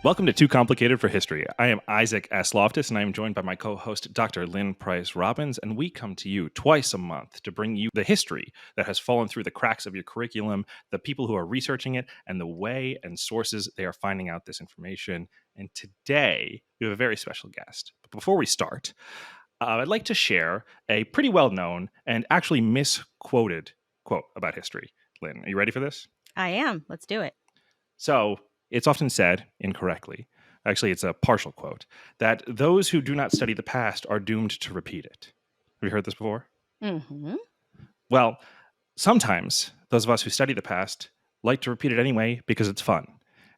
Welcome to Too Complicated for History. I am Isaac S. Loftus, and I am joined by my co-host, Dr. Lynn Price Robbins, and we come to you twice a month to bring you the history that has fallen through the cracks of your curriculum, the people who are researching it, and the way and sources they are finding out this information. And today, we have a very special guest. But before we start, I'd like to share a pretty well-known and actually misquoted quote about history. Lynn, are you ready for this? I am. Let's do it. So, it's often said, incorrectly, actually it's a partial quote, that those who do not study the past are doomed to repeat it. Have you heard this before? Mm-hmm. Well, sometimes those of us who study the past like to repeat it anyway because it's fun.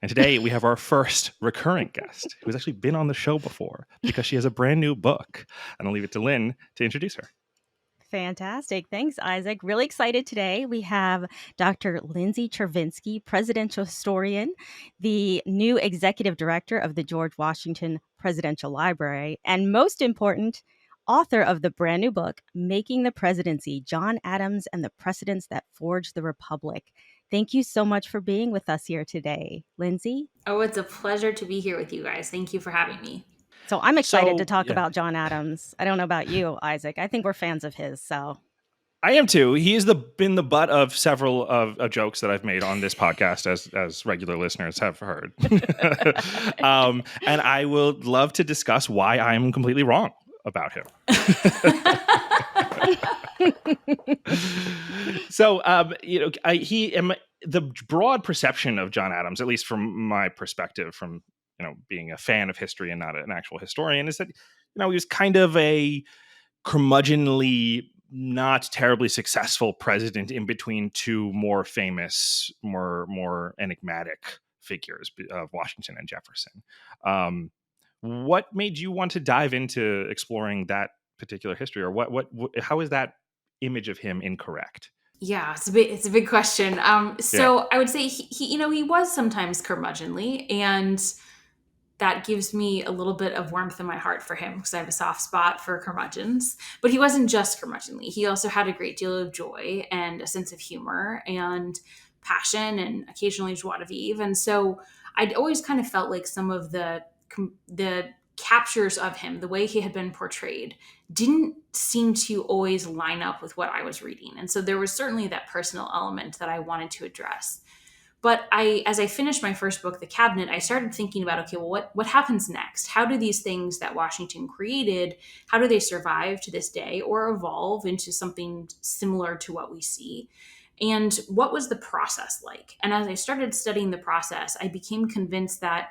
And today we have our first recurring guest who's actually been on the show before because she has a brand new book. And I'll leave it to Lynn to introduce her. Fantastic. Thanks, Isaac. Really excited today. We have Dr. Lindsay Chervinsky, presidential historian, the new executive director of the George Washington Presidential Library, and most important, author of the brand new book, Making the Presidency, John Adams and the Precedents That Forged the Republic. Thank you so much for being with us here today. Lindsay? Oh, it's a pleasure to be here with you guys. Thank you for having me. So I'm excited to talk about John Adams. I don't know about you, Isaac. I think we're fans of his, so... I am too. He has been the butt of several of jokes that I've made on this podcast, as regular listeners have heard. And I would love to discuss why I'm completely wrong about him. So, the broad perception of John Adams, at least from my perspective, from being a fan of history and not an actual historian, is that he was kind of a curmudgeonly, not terribly successful president in between two more famous, more enigmatic figures of Washington and Jefferson. What made you want to dive into exploring that particular history, or how is that image of him incorrect? Yeah, it's a big question. I would say he was sometimes curmudgeonly, and that gives me a little bit of warmth in my heart for him because I have a soft spot for curmudgeons. But he wasn't just curmudgeonly. He also had a great deal of joy and a sense of humor and passion and occasionally joie de vivre. And so I'd always kind of felt like some of the captures of him, the way he had been portrayed, didn't seem to always line up with what I was reading. And so there was certainly that personal element that I wanted to address. But as I finished my first book, The Cabinet, I started thinking about, okay, well, what happens next? How do these things that Washington created, how do they survive to this day or evolve into something similar to what we see? And what was the process like? And as I started studying the process, I became convinced that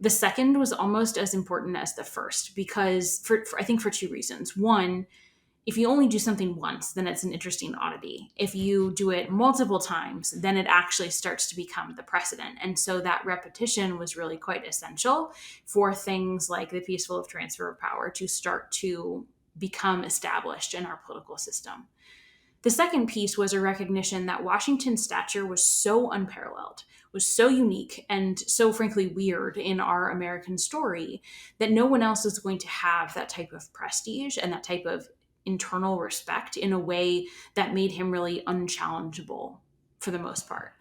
the second was almost as important as the first, because I think for two reasons. One, if you only do something once, then it's an interesting oddity. If you do it multiple times, then it actually starts to become the precedent. And so that repetition was really quite essential for things like the peaceful transfer of power to start to become established in our political system. The second piece was a recognition that Washington's stature was so unparalleled, was so unique, and so frankly weird in our American story that no one else is going to have that type of prestige and that type of internal respect in a way that made him really unchallengeable for the most part.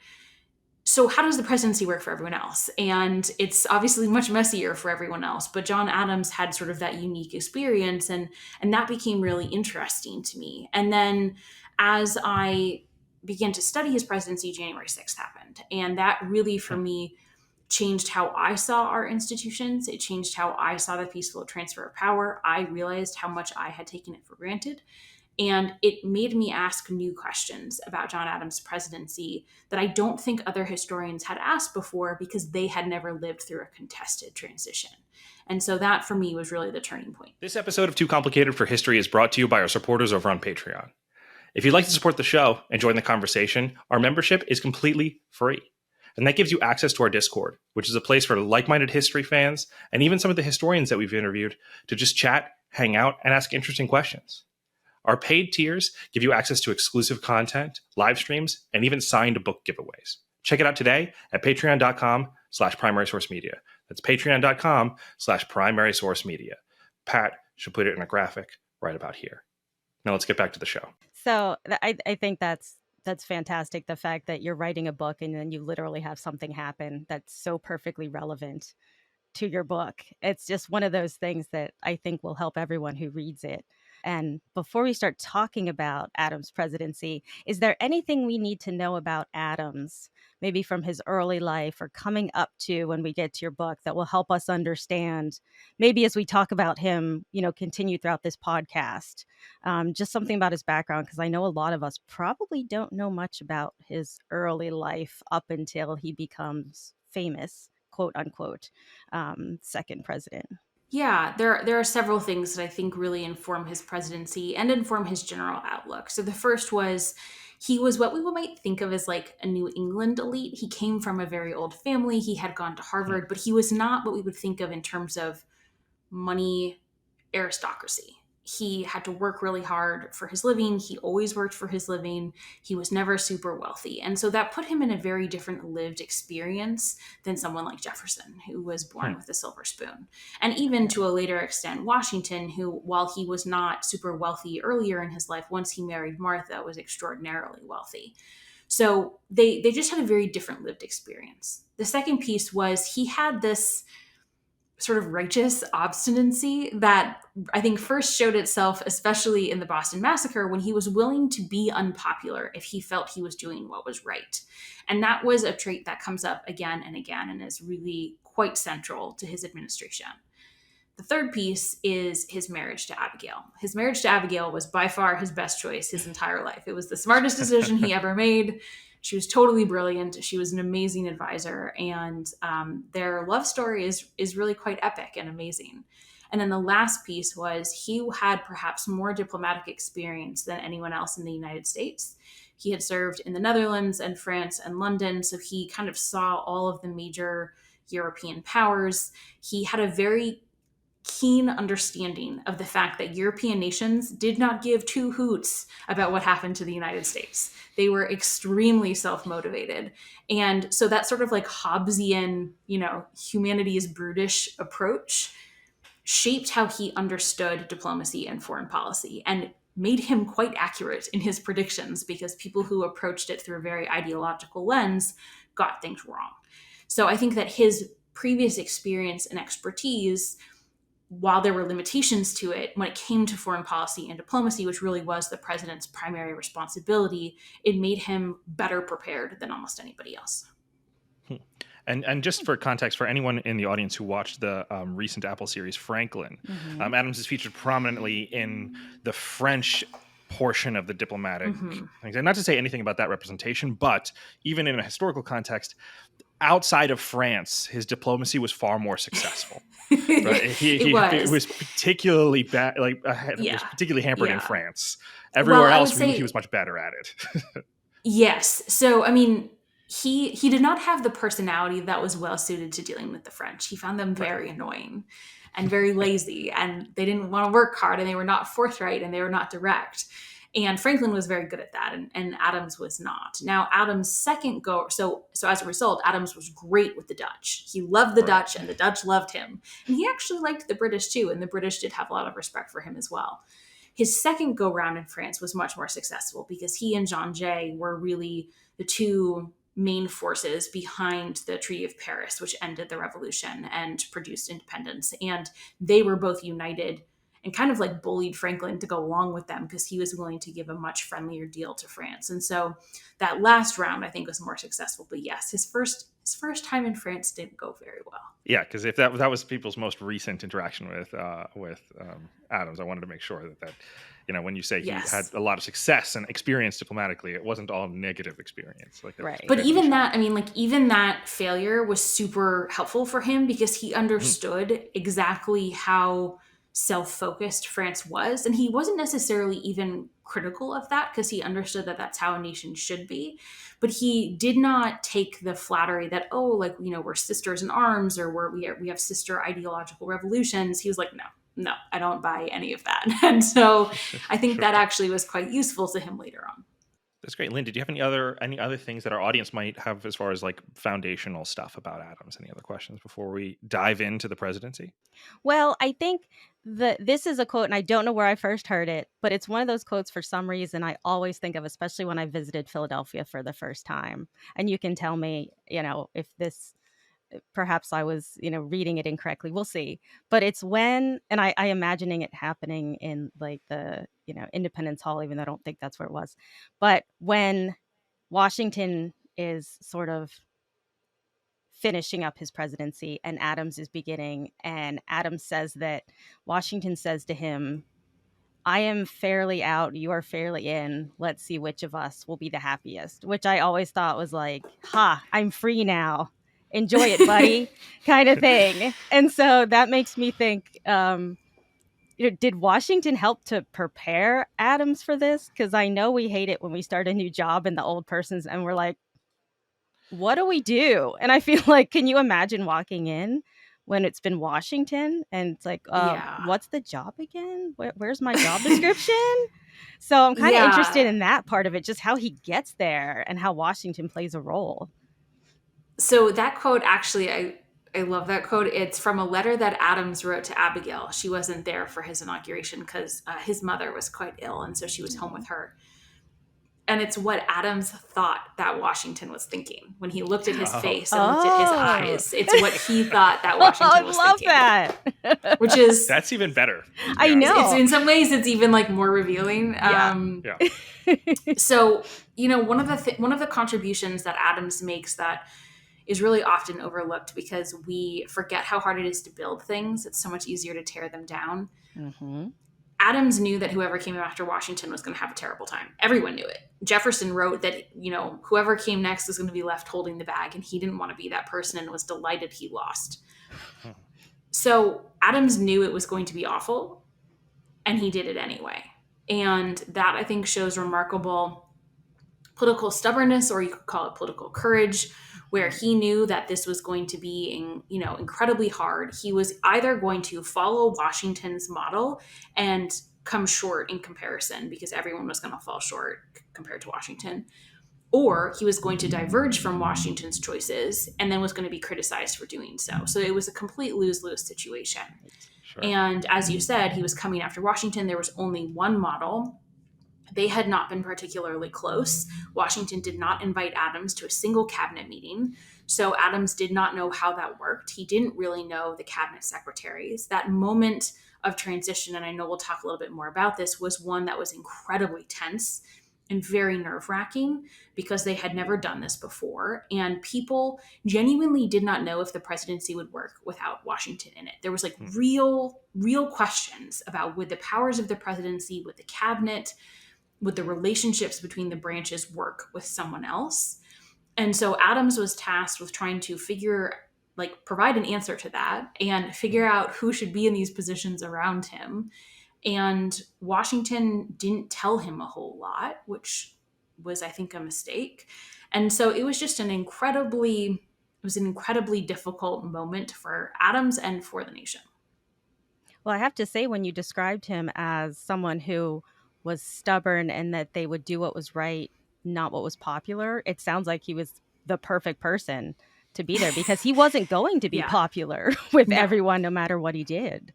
So how does the presidency work for everyone else? And it's obviously much messier for everyone else, but John Adams had sort of that unique experience, and that became really interesting to me. And then as I began to study his presidency, January 6th happened. And that really, for me, changed how I saw our institutions. It changed how I saw the peaceful transfer of power. I realized how much I had taken it for granted. And it made me ask new questions about John Adams' presidency that I don't think other historians had asked before because they had never lived through a contested transition. And so that, for me, was really the turning point. This episode of Too Complicated for History is brought to you by our supporters over on Patreon. If you'd like to support the show and join the conversation, our membership is completely free. And that gives you access to our Discord, which is a place for like-minded history fans and even some of the historians that we've interviewed to just chat, hang out, and ask interesting questions. Our paid tiers give you access to exclusive content, live streams, and even signed book giveaways. Check it out today at patreon.com/primarysourcemedia. That's patreon.com/primarysourcemedia. Pat should put it in a graphic right about here. Now let's get back to the show. So I think that's fantastic. The fact that you're writing a book and then you literally have something happen that's so perfectly relevant to your book. It's just one of those things that I think will help everyone who reads it. And before we start talking about Adams' presidency, is there anything we need to know about Adams, maybe from his early life or coming up to when we get to your book, that will help us understand, maybe as we talk about him, continue throughout this podcast, just something about his background? Because I know a lot of us probably don't know much about his early life up until he becomes famous, quote unquote, second president. Yeah, there are several things that I think really inform his presidency and inform his general outlook. So the first was he was what we might think of as like a New England elite. He came from a very old family. He had gone to Harvard, but he was not what we would think of in terms of money aristocracy. He had to work really hard for his living. He always worked for his living. He was never super wealthy. And so that put him in a very different lived experience than someone like Jefferson, who was born with a silver spoon. And even to a later extent, Washington, who, while he was not super wealthy earlier in his life, once he married Martha, was extraordinarily wealthy. So they just had a very different lived experience. The second piece was he had this sort of righteous obstinacy that I think first showed itself, especially in the Boston Massacre, when he was willing to be unpopular if he felt he was doing what was right. And that was a trait that comes up again and again and is really quite central to his administration. The third piece is his marriage to Abigail. His marriage to Abigail was by far his best choice his entire life. It was the smartest decision he ever made. She was totally brilliant. She was an amazing advisor. And their love story is really quite epic and amazing. And then the last piece was he had perhaps more diplomatic experience than anyone else in the United States. He had served in the Netherlands and France and London, so he kind of saw all of the major European powers. He had a very keen understanding of the fact that European nations did not give two hoots about what happened to the United States. They were extremely self-motivated. And so that sort of like Hobbesian, humanity is brutish approach shaped how he understood diplomacy and foreign policy and made him quite accurate in his predictions, because people who approached it through a very ideological lens got things wrong. So I think that his previous experience and expertise, while there were limitations to it, when it came to foreign policy and diplomacy, which really was the president's primary responsibility, it made him better prepared than almost anybody else. And just for context, for anyone in the audience who watched the recent Apple series Franklin, Adams is featured prominently in the French portion of the diplomatic things. And not to say anything about that representation, but even in a historical context, outside of France, his diplomacy was far more successful. Right? It was particularly bad, it was particularly hampered in France. Everywhere else, he was much better at it. Yes. So, I mean, he did not have the personality that was well suited to dealing with the French. He found them very annoying and very lazy, and they didn't want to work hard, and they were not forthright, and they were not direct. And Franklin was very good at that, and Adams was not. Now, Adams' second go, so as a result, Adams was great with the Dutch. He loved the Dutch, and the Dutch loved him. And he actually liked the British too, and the British did have a lot of respect for him as well. His second go-round in France was much more successful because he and John Jay were really the two main forces behind the Treaty of Paris, which ended the revolution and produced independence. And they were both united and kind of like bullied Franklin to go along with them because he was willing to give a much friendlier deal to France. And so that last round, I think, was more successful. But yes, his first time in France didn't go very well. Yeah, because if that was people's most recent interaction with Adams, I wanted to make sure that when you say he had a lot of success and experience diplomatically, it wasn't all negative experience. Right. But even that failure was super helpful for him because he understood exactly how self-focused France was. And he wasn't necessarily even critical of that because he understood that that's how a nation should be. But he did not take the flattery that, we're sisters in arms or we have sister ideological revolutions. He was like, no, I don't buy any of that. And so I think that actually was quite useful to him later on. That's great. Lynn, did you have any other things that our audience might have as far as foundational stuff about Adams? Any other questions before we dive into the presidency? Well, I think this is a quote, and I don't know where I first heard it, but it's one of those quotes for some reason I always think of, especially when I visited Philadelphia for the first time. And you can tell me, if this perhaps I was, reading it incorrectly. We'll see. But it's when, and I imagining it happening in like the, Independence Hall, even though I don't think that's where it was. But when Washington is sort of finishing up his presidency and Adams is beginning, and Adams says that Washington says to him, I am fairly out, you are fairly in. Let's see which of us will be the happiest, which I always thought was like, I'm free now. Enjoy it, buddy, kind of thing. And so that makes me think, did Washington help to prepare Adams for this? Because I know we hate it when we start a new job and the old person's, and we're like, what do we do? And I feel like, can you imagine walking in when it's been Washington and it's like, Yeah. what's the job again? Where's my job description? So I'm kind of interested in that part of it, just how he gets there and how Washington plays a role. So that quote, actually, I love that quote. It's from a letter that Adams wrote to Abigail. She wasn't there for his inauguration because his mother was quite ill, and so she was home with her. And it's what Adams thought that Washington was thinking when he looked at his face and looked at his eyes. It's what he thought that Washington was thinking. I love that. Which is... That's even better. I know. It's, in some ways, it's even like more revealing. Yeah. So, one of the contributions that Adams makes that is really often overlooked because we forget how hard it is to build things. It's so much easier to tear them down. Mm-hmm. Adams knew that whoever came after Washington was going to have a terrible time. Everyone knew it. Jefferson wrote that, whoever came next was going to be left holding the bag, and he didn't want to be that person and was delighted he lost. So Adams knew it was going to be awful, and he did it anyway. And that, I think, shows remarkable political stubbornness, or you could call it political courage, where he knew that this was going to be, incredibly hard. He was either going to follow Washington's model and come short in comparison because everyone was going to fall short compared to Washington, or he was going to diverge from Washington's choices and then was going to be criticized for doing so. So it was a complete lose-lose situation. Sure. And as you said, he was coming after Washington. There was only one model. They had not been particularly close. Washington did not invite Adams to a single cabinet meeting. So Adams did not know how that worked. He didn't really know the cabinet secretaries. That moment of transition, and I know we'll talk a little bit more about this, was one that was incredibly tense and very nerve-wracking because they had never done this before. And people genuinely did not know if the presidency would work without Washington in it. There was like real questions about would the powers of the presidency, would the cabinet, would the relationships between the branches work with someone else? And so Adams was tasked with trying to provide an answer to that and figure out who should be in these positions around him. And Washington didn't tell him a whole lot, which was, I think, a mistake. And so it was just an incredibly difficult moment for Adams and for the nation. Well, I have to say, when you described him as someone who was stubborn and that they would do what was right, not what was popular, it sounds like he was the perfect person to be there because he wasn't going to be popular with everyone, no matter what he did.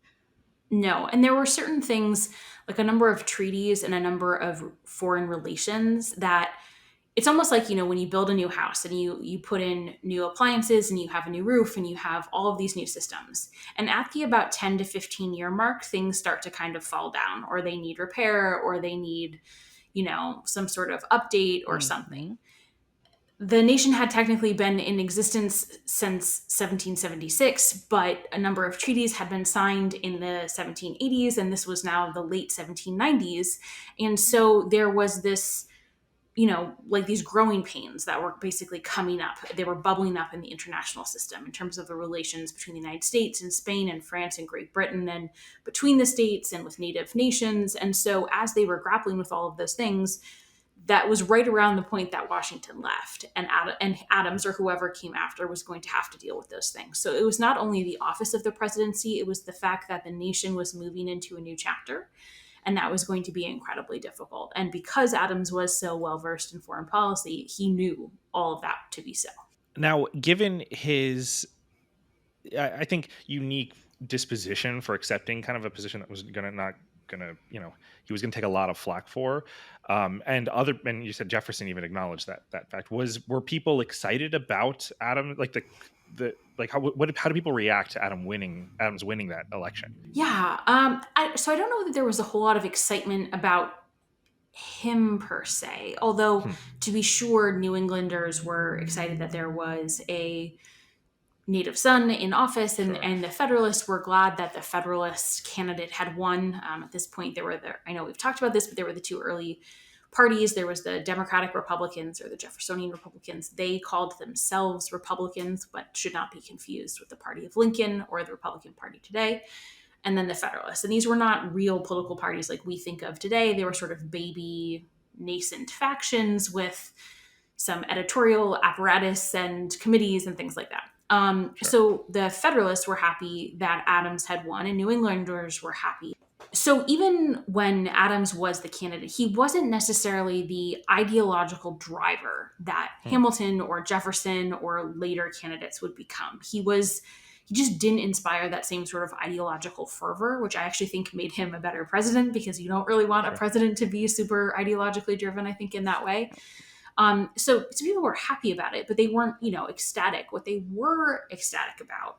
No. And there were certain things, like a number of treaties and a number of foreign relations, that it's almost like, when you build a new house and you put in new appliances and you have a new roof and you have all of these new systems. And at the about 10 to 15 year mark, things start to kind of fall down, or they need repair, or they need, some sort of update or something. The nation had technically been in existence since 1776, but a number of treaties had been signed in the 1780s, and this was now the late 1790s. And so there was this, these growing pains that were basically coming up. They were bubbling up in the international system in terms of the relations between the United States and Spain and France and Great Britain, and between the states and with native nations. And so as they were grappling with all of those things, that was right around the point that Washington left, and Adams, or whoever came after, was going to have to deal with those things. So it was not only the office of the presidency, it was the fact that the nation was moving into a new chapter, and that was going to be incredibly difficult. And because Adams was so well-versed in foreign policy, he knew all of that to be so. Now, given his, I think, unique disposition for accepting kind of a position that was not gonna, he was gonna take a lot of flack for. And you said Jefferson even acknowledged that fact. Were people excited about Adam, like how do people react to Adams winning that election? Yeah. So I don't know that there was a whole lot of excitement about him per se, although to be sure, New Englanders were excited that there was a native son in office, and the Federalists were glad that the Federalist candidate had won. At this point, I know we've talked about this, but there were the two early parties. There was the Democratic Republicans, or the Jeffersonian Republicans. They called themselves Republicans, but should not be confused with the party of Lincoln or the Republican Party today. And then the Federalists. And these were not real political parties like we think of today. They were sort of baby, nascent factions with some editorial apparatus and committees and things like that. So the Federalists were happy that Adams had won, and New Englanders were happy. So even when Adams was the candidate, he wasn't necessarily the ideological driver that Hamilton or Jefferson or later candidates would become. He just didn't inspire that same sort of ideological fervor, which I actually think made him a better president, because you don't really want a president to be super ideologically driven, I think, in that way. So people were happy about it, but they weren't, ecstatic. What they were ecstatic about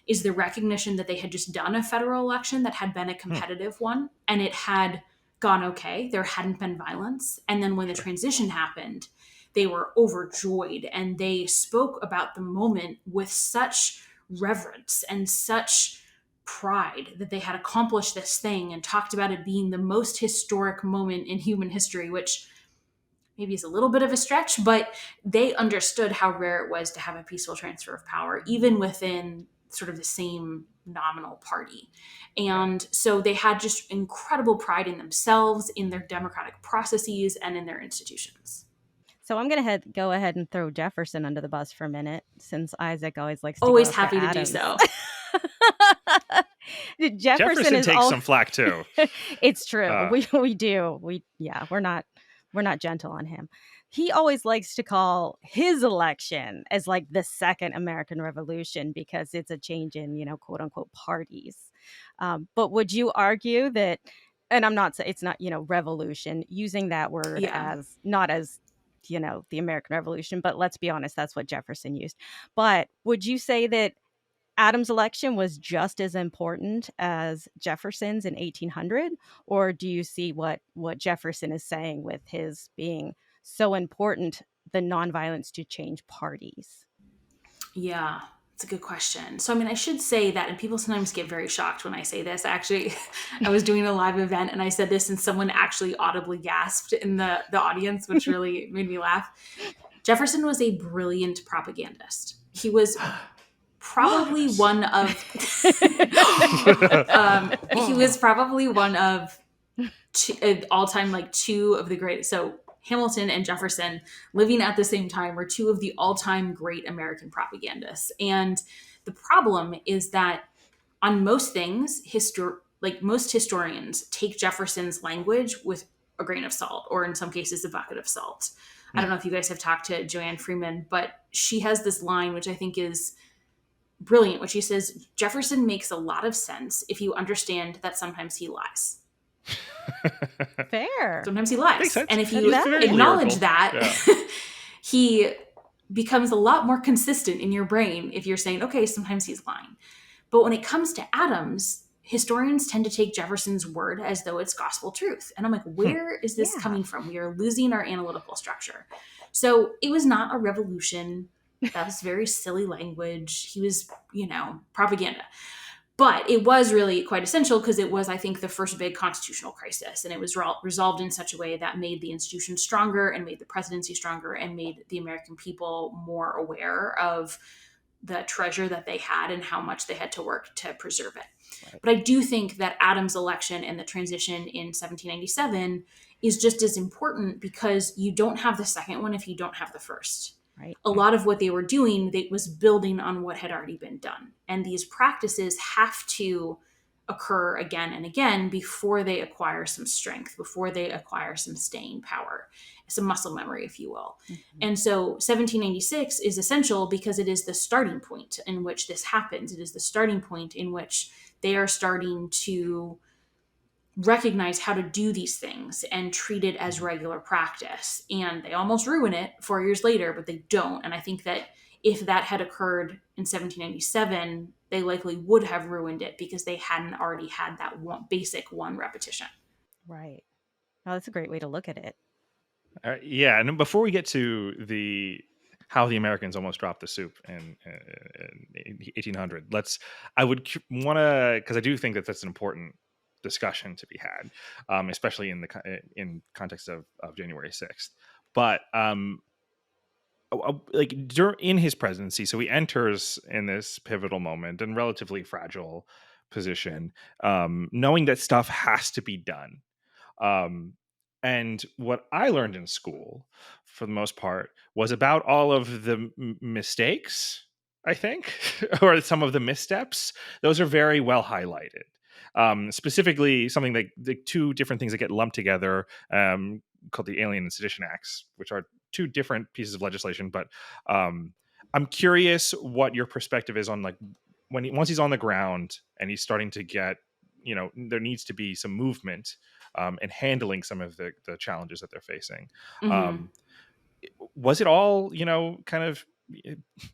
is the recognition that they had just done a federal election that had been a competitive one, and it had gone okay. There hadn't been violence. And then when the transition happened, they were overjoyed, and they spoke about the moment with such reverence and such pride that they had accomplished this thing, and talked about it being the most historic moment in human history, which maybe is a little bit of a stretch, but they understood how rare it was to have a peaceful transfer of power, even within sort of the same nominal party. And so they had just incredible pride in themselves, in their democratic processes, and in their institutions. So I'm going to go ahead and throw Jefferson under the bus for a minute, since Isaac always likes to always go happy to Adams. do so. Jefferson takes some flack too. It's true. We do. We're not gentle on him. He always likes to call his election as like the second American Revolution, because it's a change in, quote unquote parties. But would you argue that, and I'm not saying it's not, revolution, using that word as not as, the American Revolution, but let's be honest, that's what Jefferson used. But would you say that Adams' election was just as important as Jefferson's in 1800? Or do you see what Jefferson is saying with his being so important, the nonviolence to change parties? Yeah, it's a good question. So, I should say that, and people sometimes get very shocked when I say this. Actually, I was doing a live event and I said this, and someone actually audibly gasped in the audience, which really made me laugh. Jefferson was a brilliant propagandist. He was probably one of all-time two of the great. So Hamilton and Jefferson, living at the same time, were two of the all-time great American propagandists. And the problem is that on most things, most historians take Jefferson's language with a grain of salt, or in some cases a bucket of salt. I don't know if you guys have talked to Joanne Freeman, but she has this line, which I think is brilliant, which she says, Jefferson makes a lot of sense if you understand that sometimes he lies. Fair. Sometimes he lies. And if you acknowledge lyrical. That, he becomes a lot more consistent in your brain if you're saying, okay, sometimes he's lying. But when it comes to Adams, historians tend to take Jefferson's word as though it's gospel truth. And I'm like, where is this coming from? We are losing our analytical structure. So it was not a revolution. That was very silly language. He was, propaganda. But it was really quite essential, because it was, I think, the first big constitutional crisis. And it was resolved in such a way that made the institution stronger, and made the presidency stronger, and made the American people more aware of the treasure that they had and how much they had to work to preserve it. Right. But I do think that Adams' election and the transition in 1797 is just as important, because you don't have the second one if you don't have the first. Right. A lot of what they were doing, was building on what had already been done. And these practices have to occur again and again before they acquire some strength, before they acquire some staying power, some muscle memory, if you will. Mm-hmm. And so 1796 is essential because it is the starting point in which this happens. It is the starting point in which they are starting to recognize how to do these things and treat it as regular practice. And they almost ruin it 4 years later, but they don't. And I think that if that had occurred in 1797, they likely would have ruined it because they hadn't already had that basic one repetition. Right. Oh, that's a great way to look at it. Yeah, and before we get to how the Americans almost dropped the soup in 1800, I would want to, because I do think that that's an important discussion to be had, especially in context of January 6th. But like in his presidency, so he enters in this pivotal moment and relatively fragile position, knowing that stuff has to be done. And what I learned in school, for the most part, was about all of the mistakes, I think, or some of the missteps. Those are very well highlighted. Specifically, something like the two different things that get lumped together, called the Alien and Sedition Acts, which are two different pieces of legislation. But I'm curious what your perspective is on, like, once he's on the ground and he's starting to get, there needs to be some movement and handling some of the challenges that they're facing. Mm-hmm. Was it all, kind of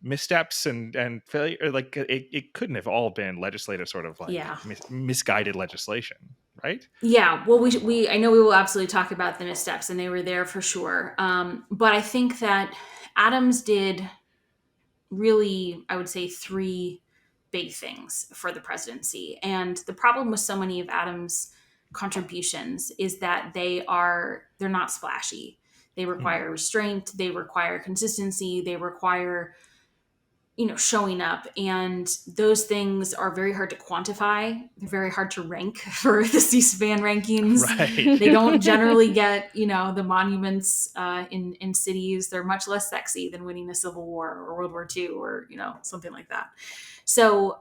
missteps and failure? Like it couldn't have all been legislative sort of like misguided legislation, right? Yeah, well, I know we will absolutely talk about the missteps, and they were there for sure. But I think that Adams did really, I would say, three big things for the presidency. And the problem with so many of Adams' contributions is that they're not splashy. They require restraint, they require consistency, they require showing up. And those things are very hard to quantify. They're very hard to rank for the C-SPAN rankings. Right. They don't generally get, the monuments in cities. They're much less sexy than winning a Civil War or World War II or, something like that. So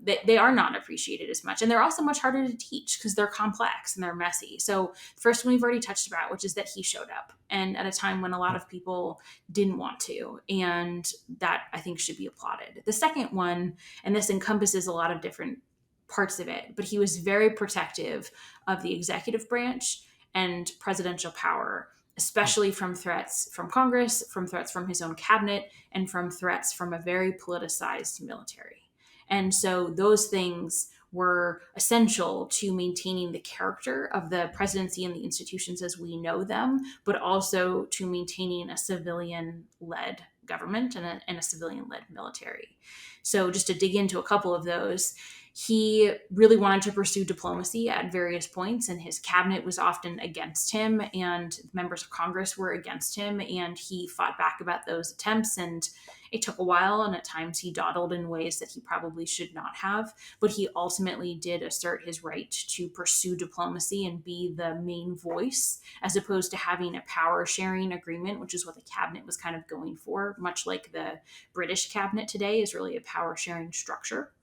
they are not appreciated as much. And they're also much harder to teach because they're complex and they're messy. So first one we've already touched about, which is that he showed up, and at a time when a lot of people didn't want to. And that, I think, should be applauded. The second one, and this encompasses a lot of different parts of it, but he was very protective of the executive branch and presidential power, especially from threats from Congress, from threats from his own cabinet, and from threats from a very politicized military. And so those things were essential to maintaining the character of the presidency and the institutions as we know them, but also to maintaining a civilian-led government and a civilian-led military. So just to dig into a couple of those, he really wanted to pursue diplomacy at various points, and his cabinet was often against him, and members of Congress were against him, and he fought back about those attempts, and it took a while, and at times he dawdled in ways that he probably should not have, but he ultimately did assert his right to pursue diplomacy and be the main voice, as opposed to having a power-sharing agreement, which is what the cabinet was kind of going for, much like the British cabinet today is really a power-sharing structure.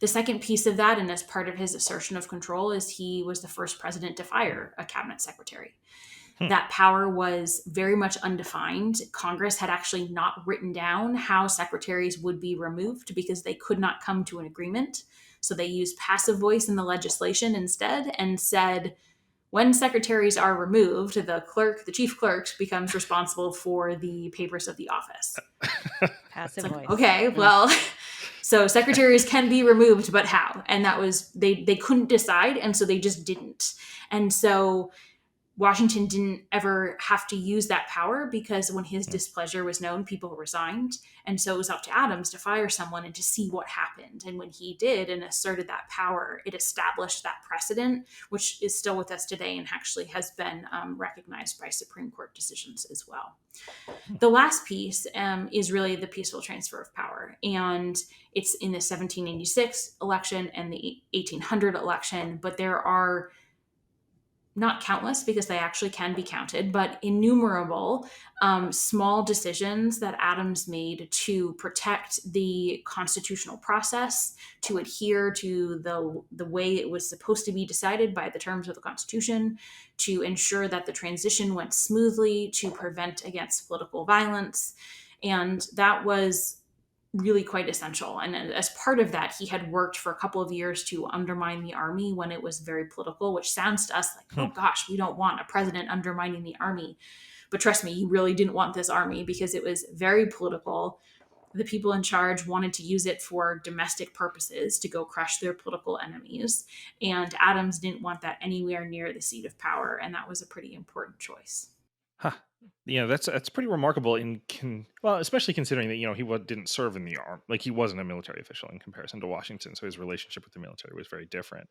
The second piece of that, and as part of his assertion of control, is he was the first president to fire a cabinet secretary. That power was very much undefined. Congress had actually not written down how secretaries would be removed because they could not come to an agreement. So they used passive voice in the legislation instead and said, when secretaries are removed, the chief clerk, becomes responsible for the papers of the office. Passive voice. Okay, well, so secretaries can be removed, but how? And that was, they couldn't decide, and so they just didn't. And so Washington didn't ever have to use that power because when his displeasure was known, people resigned. And so it was up to Adams to fire someone and to see what happened. And when he did and asserted that power, it established that precedent, which is still with us today and actually has been recognized by Supreme Court decisions as well. The last piece is really the peaceful transfer of power. And it's in the 1786 election and the 1800 election, but there are not countless because they actually can be counted, but innumerable small decisions that Adams made to protect the constitutional process, to adhere to the way it was supposed to be decided by the terms of the Constitution, to ensure that the transition went smoothly, to prevent against political violence. And that was really quite essential. And as part of that, he had worked for a couple of years to undermine the army when it was very political, which sounds to us like, oh gosh, we don't want a president undermining the army. But trust me, he really didn't want this army because it was very political. The people in charge wanted to use it for domestic purposes to go crush their political enemies. And Adams didn't want that anywhere near the seat of power. And that was a pretty important choice. Huh. That's pretty remarkable well, especially considering that he didn't serve in the army, like he wasn't a military official in comparison to Washington, so his relationship with the military was very different.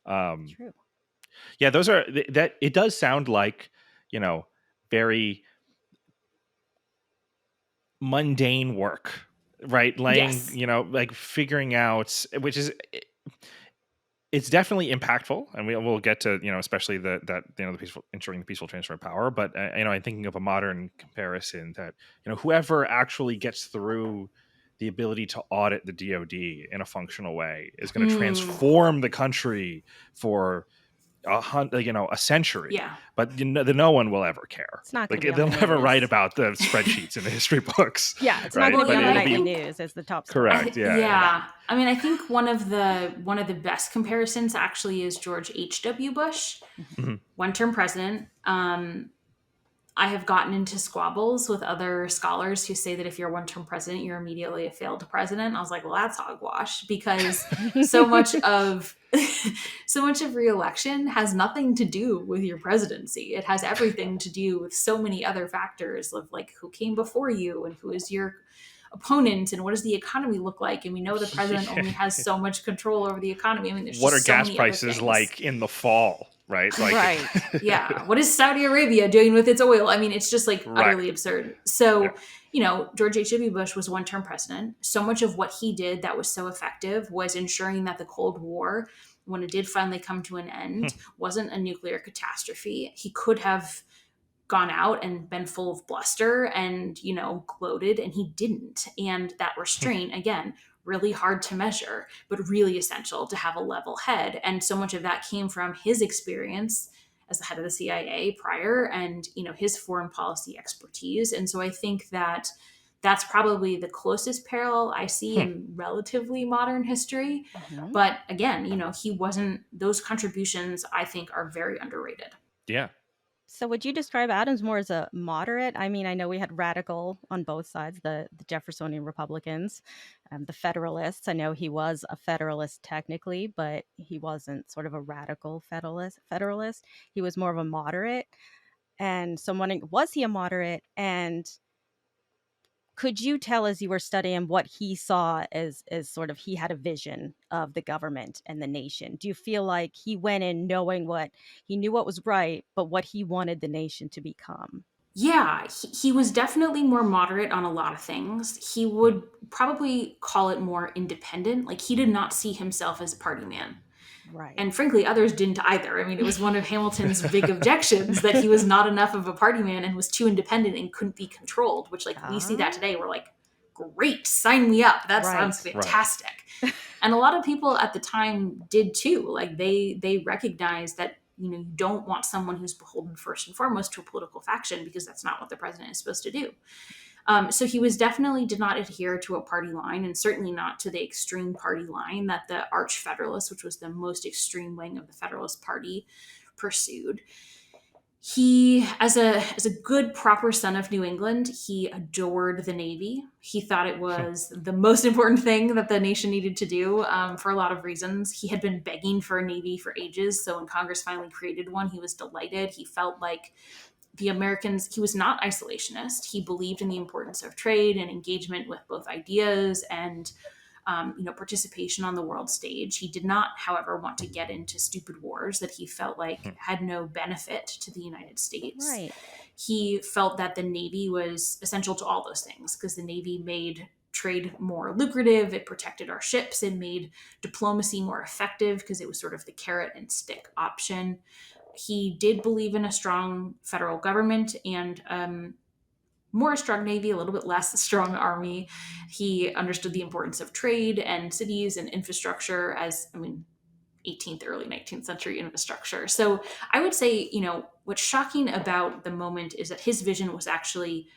True. Yeah, those are that. It does sound like very mundane work, right? Laying, Yes. like figuring out, which is. It's definitely impactful, and we'll get to especially the ensuring the peaceful transfer of power. But I'm thinking of a modern comparison that whoever actually gets through the ability to audit the DoD in a functional way is going to transform the country for a century. Yeah. But no one will ever care. It's not like gonna be they'll on the never news. write about the spreadsheets in the history books. Yeah, it's right? not going to But be on the it'll nightly news as the top story. correct. Yeah. Yeah. I mean, I think one of the best comparisons actually is George H.W. Bush, Mhm. one-term president. I have gotten into squabbles with other scholars who say that if you're a one-term president, you're immediately a failed president. I was like, well, that's hogwash, because so much of re-election has nothing to do with your presidency. It has everything to do with so many other factors of like who came before you and who is your opponent and what does the economy look like. And we know the president only has so much control over the economy. I mean, there's What are just so gas many other prices things. like in the fall? Right. Like, Right. Yeah. What is Saudi Arabia doing with its oil? I mean, it's just like Right. utterly absurd. So, Yeah. George H.W. Bush was one-term president. So much of what he did that was so effective was ensuring that the Cold War, when it did finally come to an end, wasn't a nuclear catastrophe. He could have gone out and been full of bluster and, gloated, and he didn't. And that restraint, again, really hard to measure, but really essential to have a level head. And so much of that came from his experience as the head of the CIA prior and, his foreign policy expertise. And so I think that that's probably the closest parallel I see in relatively modern history. Mhm. But again, he wasn't, those contributions I think are very underrated. Yeah. So would you describe Adams more as a moderate? I mean, I know we had radical on both sides, the Jeffersonian Republicans, the Federalists. I know he was a Federalist technically, but he wasn't sort of a radical Federalist. He was more of a moderate. And so I'm wondering, was he a moderate? And could you tell as you were studying what he saw as sort of he had a vision of the government and the nation? Do you feel like he went in knowing what he knew what was right, but what he wanted the nation to become? Yeah, he was definitely more moderate on a lot of things. He would probably call it more independent. Like he did not see himself as a party man. Right. And frankly, others didn't either. I mean, it was one of Hamilton's big objections that he was not enough of a party man and was too independent and couldn't be controlled, which like we see that today. We're like, great, sign me up. That sounds fantastic. And a lot of people at the time did too. Like they recognized that, you don't want someone who's beholden first and foremost to a political faction because that's not what the president is supposed to do. So he was definitely did not adhere to a party line, and certainly not to the extreme party line that the Arch Federalists, which was the most extreme wing of the Federalist Party, pursued. He, as a good, proper son of New England, he adored the Navy. He thought it was the most important thing that the nation needed to do for a lot of reasons. He had been begging for a Navy for ages, so when Congress finally created one, he was delighted. He felt like the Americans, he was not isolationist. He believed in the importance of trade and engagement with both ideas and participation on the world stage. He did not, however, want to get into stupid wars that he felt like had no benefit to the United States. Right. He felt that the Navy was essential to all those things because the Navy made trade more lucrative. It protected our ships. It made diplomacy more effective because it was sort of the carrot and stick option. He did believe in a strong federal government and more a strong Navy, a little bit less a strong Army. He understood the importance of trade and cities and infrastructure as, 18th, early 19th century infrastructure. So I would say, what's shocking about the moment is that his vision was actually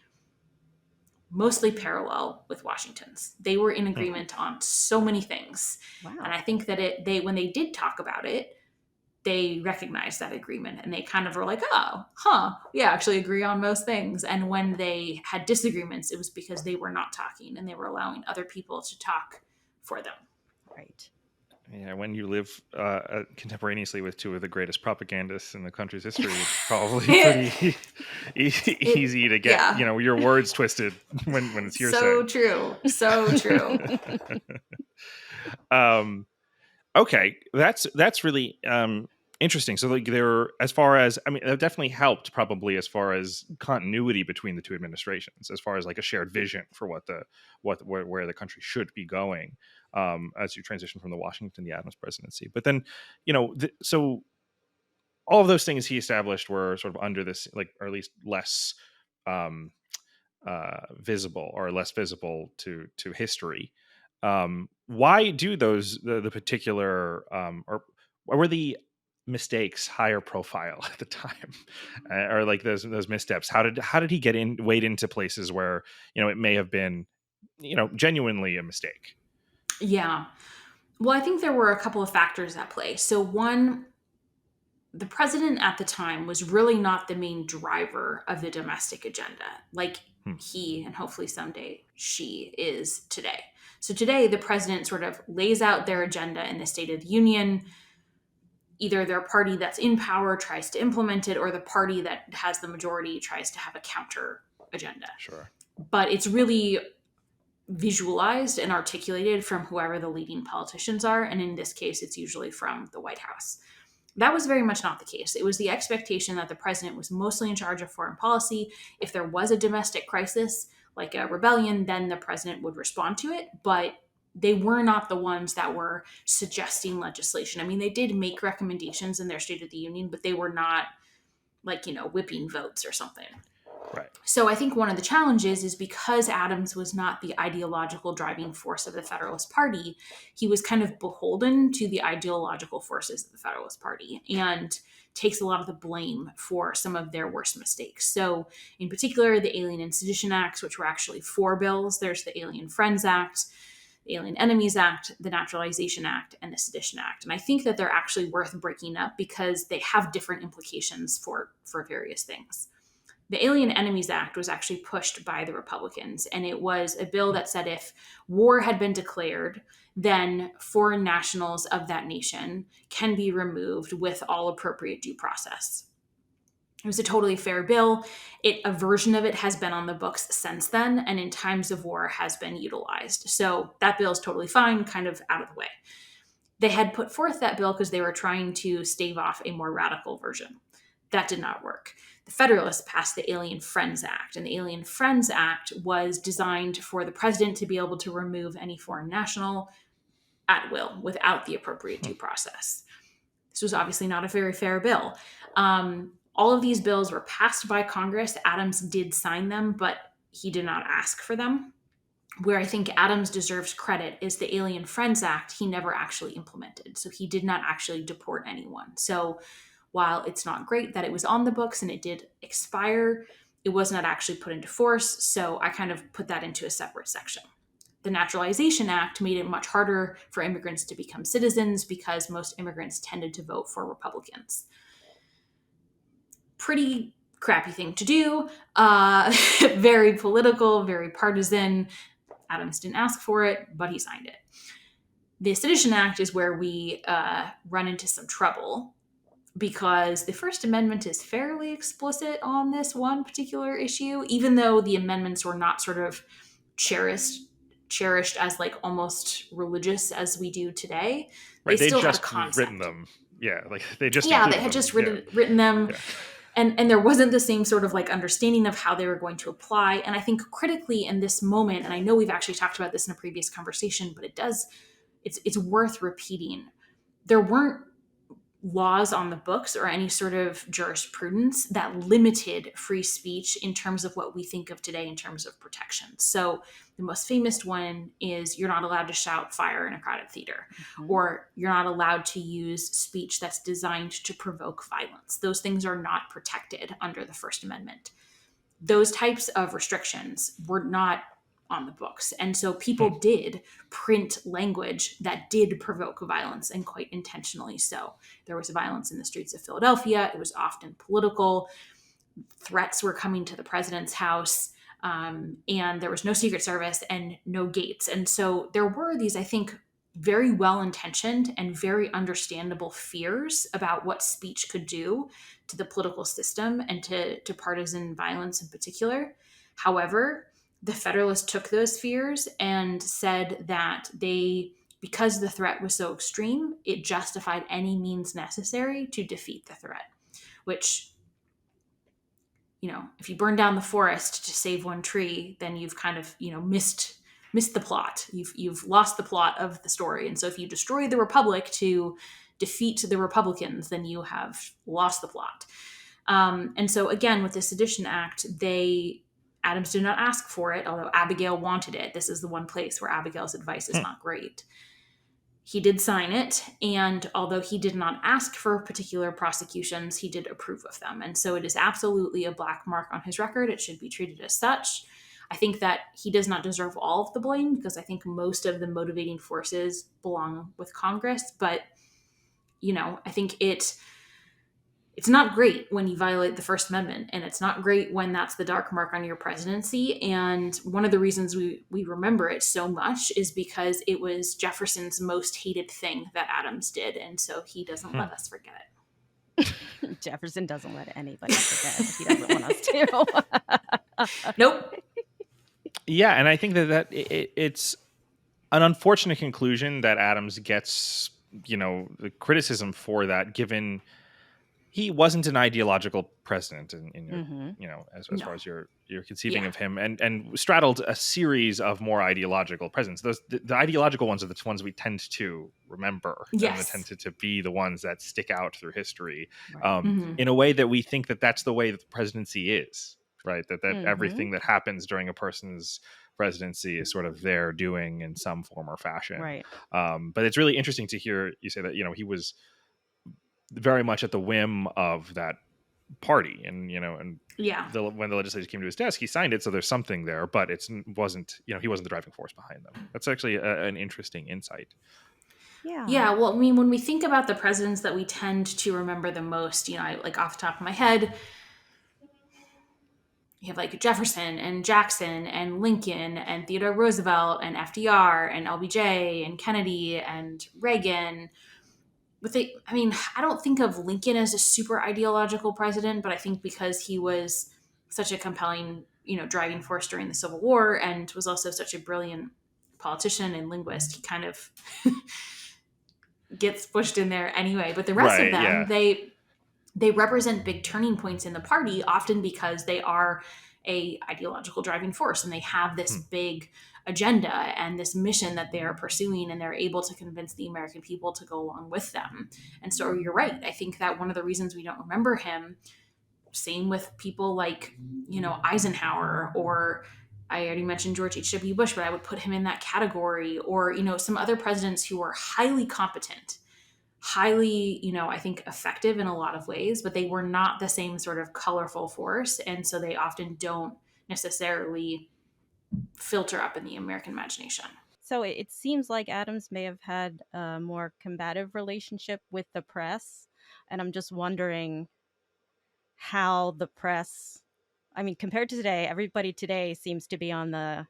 mostly parallel with Washington's. They were in agreement on so many things. Wow. And I think that when they did talk about it, they recognized that agreement and they kind of were like, we actually agree on most things. And when they had disagreements, it was because they were not talking and they were allowing other people to talk for them. Right. Yeah, when you live contemporaneously with two of the greatest propagandists in the country's history, it's probably pretty easy to get your words twisted when it's hearsay. So true. Okay, that's really interesting. So like as far as, I mean, it definitely helped probably as far as continuity between the two administrations, as far as like a shared vision for where the country should be going as you transition from the Washington to the Adams presidency. But then, so all of those things he established were sort of under this, like, or at least less visible or less visible to history. Why do the particular or were the mistakes higher profile at the time, or like those missteps? How did he wade into places where it may have been genuinely a mistake? Yeah, well, I think there were a couple of factors at play. So one, the president at the time was really not the main driver of the domestic agenda, like he and hopefully someday she is today. So today, the president sort of lays out their agenda in the State of the Union. Either their party that's in power tries to implement it, or the party that has the majority tries to have a counter agenda. Sure. But it's really visualized and articulated from whoever the leading politicians are. And in this case, it's usually from the White House. That was very much not the case. It was the expectation that the president was mostly in charge of foreign policy. If there was a domestic crisis, like a rebellion, then the president would respond to it. But they were not the ones that were suggesting legislation. I mean, they did make recommendations in their State of the Union, but they were not like, whipping votes or something. Right. So I think one of the challenges is because Adams was not the ideological driving force of the Federalist Party, he was kind of beholden to the ideological forces of the Federalist Party and takes a lot of the blame for some of their worst mistakes. So in particular, the Alien and Sedition Acts, which were actually 4 bills. There's the Alien Friends Act, the Alien Enemies Act, the Naturalization Act, and the Sedition Act. And I think that they're actually worth breaking up because they have different implications for various things. The Alien Enemies Act was actually pushed by the Republicans, and it was a bill that said if war had been declared, then foreign nationals of that nation can be removed with all appropriate due process. It was a totally fair bill. A version of it has been on the books since then, and in times of war has been utilized. So that bill is totally fine, kind of out of the way. They had put forth that bill because they were trying to stave off a more radical version. That did not work. The Federalists passed the Alien Friends Act, and the Alien Friends Act was designed for the president to be able to remove any foreign national at will without the appropriate due process. This was obviously not a very fair bill. All of these bills were passed by Congress. Adams did sign them, but he did not ask for them. Where I think Adams deserves credit is the Alien Friends Act he never actually implemented. So he did not actually deport anyone. So while it's not great that it was on the books and it did expire, it was not actually put into force. So I kind of put that into a separate section. The Naturalization Act made it much harder for immigrants to become citizens because most immigrants tended to vote for Republicans. Pretty crappy thing to do. Very political, very partisan. Adams didn't ask for it, but he signed it. The Sedition Act is where we run into some trouble, because the First Amendment is fairly explicit on this one particular issue, even though the amendments were not sort of cherished as like almost religious as we do today. Right. They still just had a concept. Written them. Yeah, like they just they had just written them. Yeah. And there wasn't the same sort of like understanding of how they were going to apply. And I think critically in this moment, and I know we've actually talked about this in a previous conversation, but it's worth repeating. There weren't laws on the books or any sort of jurisprudence that limited free speech in terms of what we think of today in terms of protection. So the most famous one is you're not allowed to shout fire in a crowded theater, or you're not allowed to use speech that's designed to provoke violence. Those things are not protected under the First Amendment. those types of restrictions were not on the books. And so people did print language that did provoke violence, and quite intentionally so. There was violence in the streets of Philadelphia. It was often political. Threats were coming to the president's house, and there was no Secret Service and no gates. And so there were these, I think, very well-intentioned and very understandable fears about what speech could do to the political system and to partisan violence in particular. However, the Federalists took those fears and said that because the threat was so extreme, it justified any means necessary to defeat the threat, which, if you burn down the forest to save one tree, then you've kind of, missed the plot. You've lost the plot of the story. And so if you destroy the Republic to defeat the Republicans, then you have lost the plot. And so again, with the Sedition Act, Adams did not ask for it, although Abigail wanted it. This is the one place where Abigail's advice is not great. He did sign it, and although he did not ask for particular prosecutions, he did approve of them. And so it is absolutely a black mark on his record. It should be treated as such. I think that he does not deserve all of the blame, because I think most of the motivating forces belong with Congress. But, I think it's not great when you violate the First Amendment, and it's not great when that's the dark mark on your presidency. And one of the reasons we remember it so much is because it was Jefferson's most hated thing that Adams did. And so he doesn't let us forget it. Jefferson doesn't let anybody forget if he doesn't want us to. Nope. Yeah, and I think that it's an unfortunate conclusion that Adams gets, the criticism for that, given he wasn't an ideological president in your, as far as you're conceiving of him, and straddled a series of more ideological presidents. The ideological ones are the ones we tend to remember, and they tend to be the ones that stick out through history, in a way that we think that that's the way that the presidency is, right? That everything that happens during a person's presidency is sort of their doing in some form or fashion. Right. But it's really interesting to hear you say that, he was very much at the whim of that party, and when the legislature came to his desk, he signed it, so there's something there, but he wasn't the driving force behind them. That's actually an interesting insight. Yeah. Well, I mean, when we think about the presidents that we tend to remember the most, I, like, off the top of my head, you have like Jefferson and Jackson and Lincoln and Theodore Roosevelt and FDR and LBJ and Kennedy and Reagan. I don't think of Lincoln as a super ideological president, but I think because he was such a compelling, driving force during the Civil War, and was also such a brilliant politician and linguist, he kind of gets pushed in there anyway. But the rest of them, they represent big turning points in the party, often because they are a ideological driving force, and they have this big agenda and this mission that they are pursuing, and they're able to convince the American people to go along with them. And so you're right. I think that one of the reasons we don't remember him, same with people like, Eisenhower, or I already mentioned George H.W. Bush, but I would put him in that category, or, some other presidents who were highly competent, highly, I think effective in a lot of ways, but they were not the same sort of colorful force. And so they often don't necessarily filter up in the American imagination. So it seems like Adams may have had a more combative relationship with the press. And I'm just wondering how the press, compared to today, everybody today seems to be on the,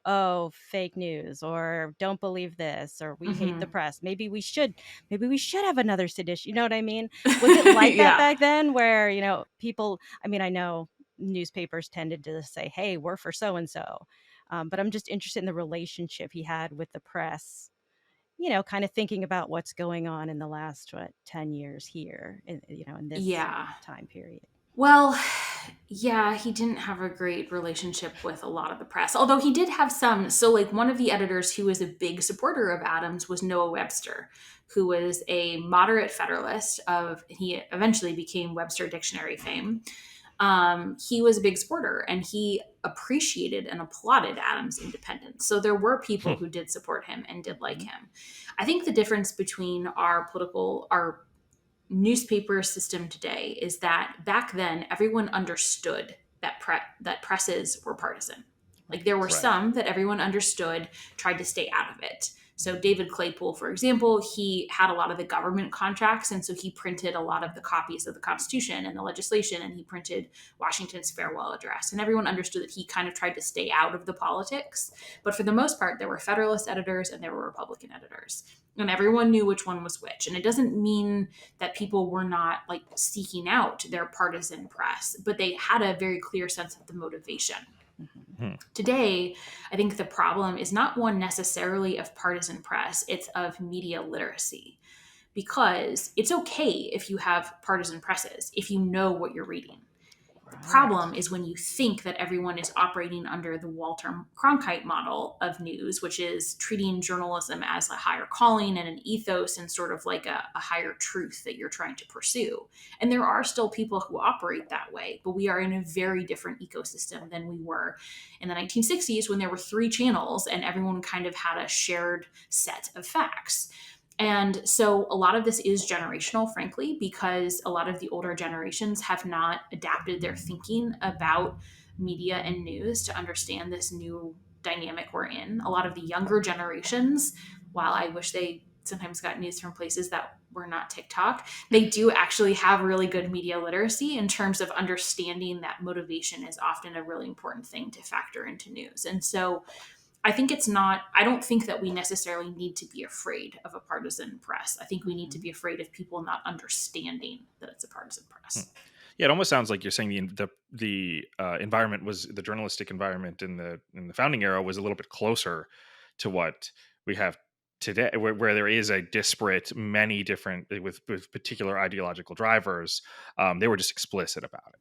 oh, fake news, or don't believe this, or we hate the press. Maybe we should have another sedition. You know what I mean? Was it like that back then, where, people, I know newspapers tended to say, hey, we're for so-and-so. But I'm just interested in the relationship he had with the press, kind of thinking about what's going on in the last 10 years here, in this time period. Well, yeah, he didn't have a great relationship with a lot of the press, although he did have some. So, like, one of the editors who was a big supporter of Adams was Noah Webster, who was a moderate Federalist. He eventually became Webster Dictionary fame. He was a big supporter, and he appreciated and applauded Adams' independence. So there were people who did support him and did like him. I think the difference between our newspaper system today is that back then everyone understood that presses were partisan. Like there were some that everyone understood, tried to stay out of it. So David Claypool, for example, he had a lot of the government contracts, and so he printed a lot of the copies of the Constitution and the legislation, and he printed Washington's farewell address. And everyone understood that he kind of tried to stay out of the politics. But for the most part, there were Federalist editors and there were Republican editors. And everyone knew which one was which. And it doesn't mean that people were not like seeking out their partisan press, but they had a very clear sense of the motivation. Mm-hmm. Today, I think the problem is not one necessarily of partisan press, it's of media literacy. Because it's okay if you have partisan presses, if you know what you're reading. The problem is when you think that everyone is operating under the Walter Cronkite model of news, which is treating journalism as a higher calling and an ethos and sort of like a higher truth that you're trying to pursue. And there are still people who operate that way, but we are in a very different ecosystem than we were in the 1960s when there were 3 channels and everyone kind of had a shared set of facts. And so a lot of this is generational, frankly, because a lot of the older generations have not adapted their thinking about media and news to understand this new dynamic we're in. A lot of the younger generations, while I wish they sometimes got news from places that were not TikTok, they do actually have really good media literacy in terms of understanding that motivation is often a really important thing to factor into news. And so I think I don't think that we necessarily need to be afraid of a partisan press. I think we need to be afraid of people not understanding that it's a partisan press. Yeah, it almost sounds like you're saying the environment was the journalistic environment in the founding era was a little bit closer to what we have today, where there is a disparate, many different with particular ideological drivers. They were just explicit about it.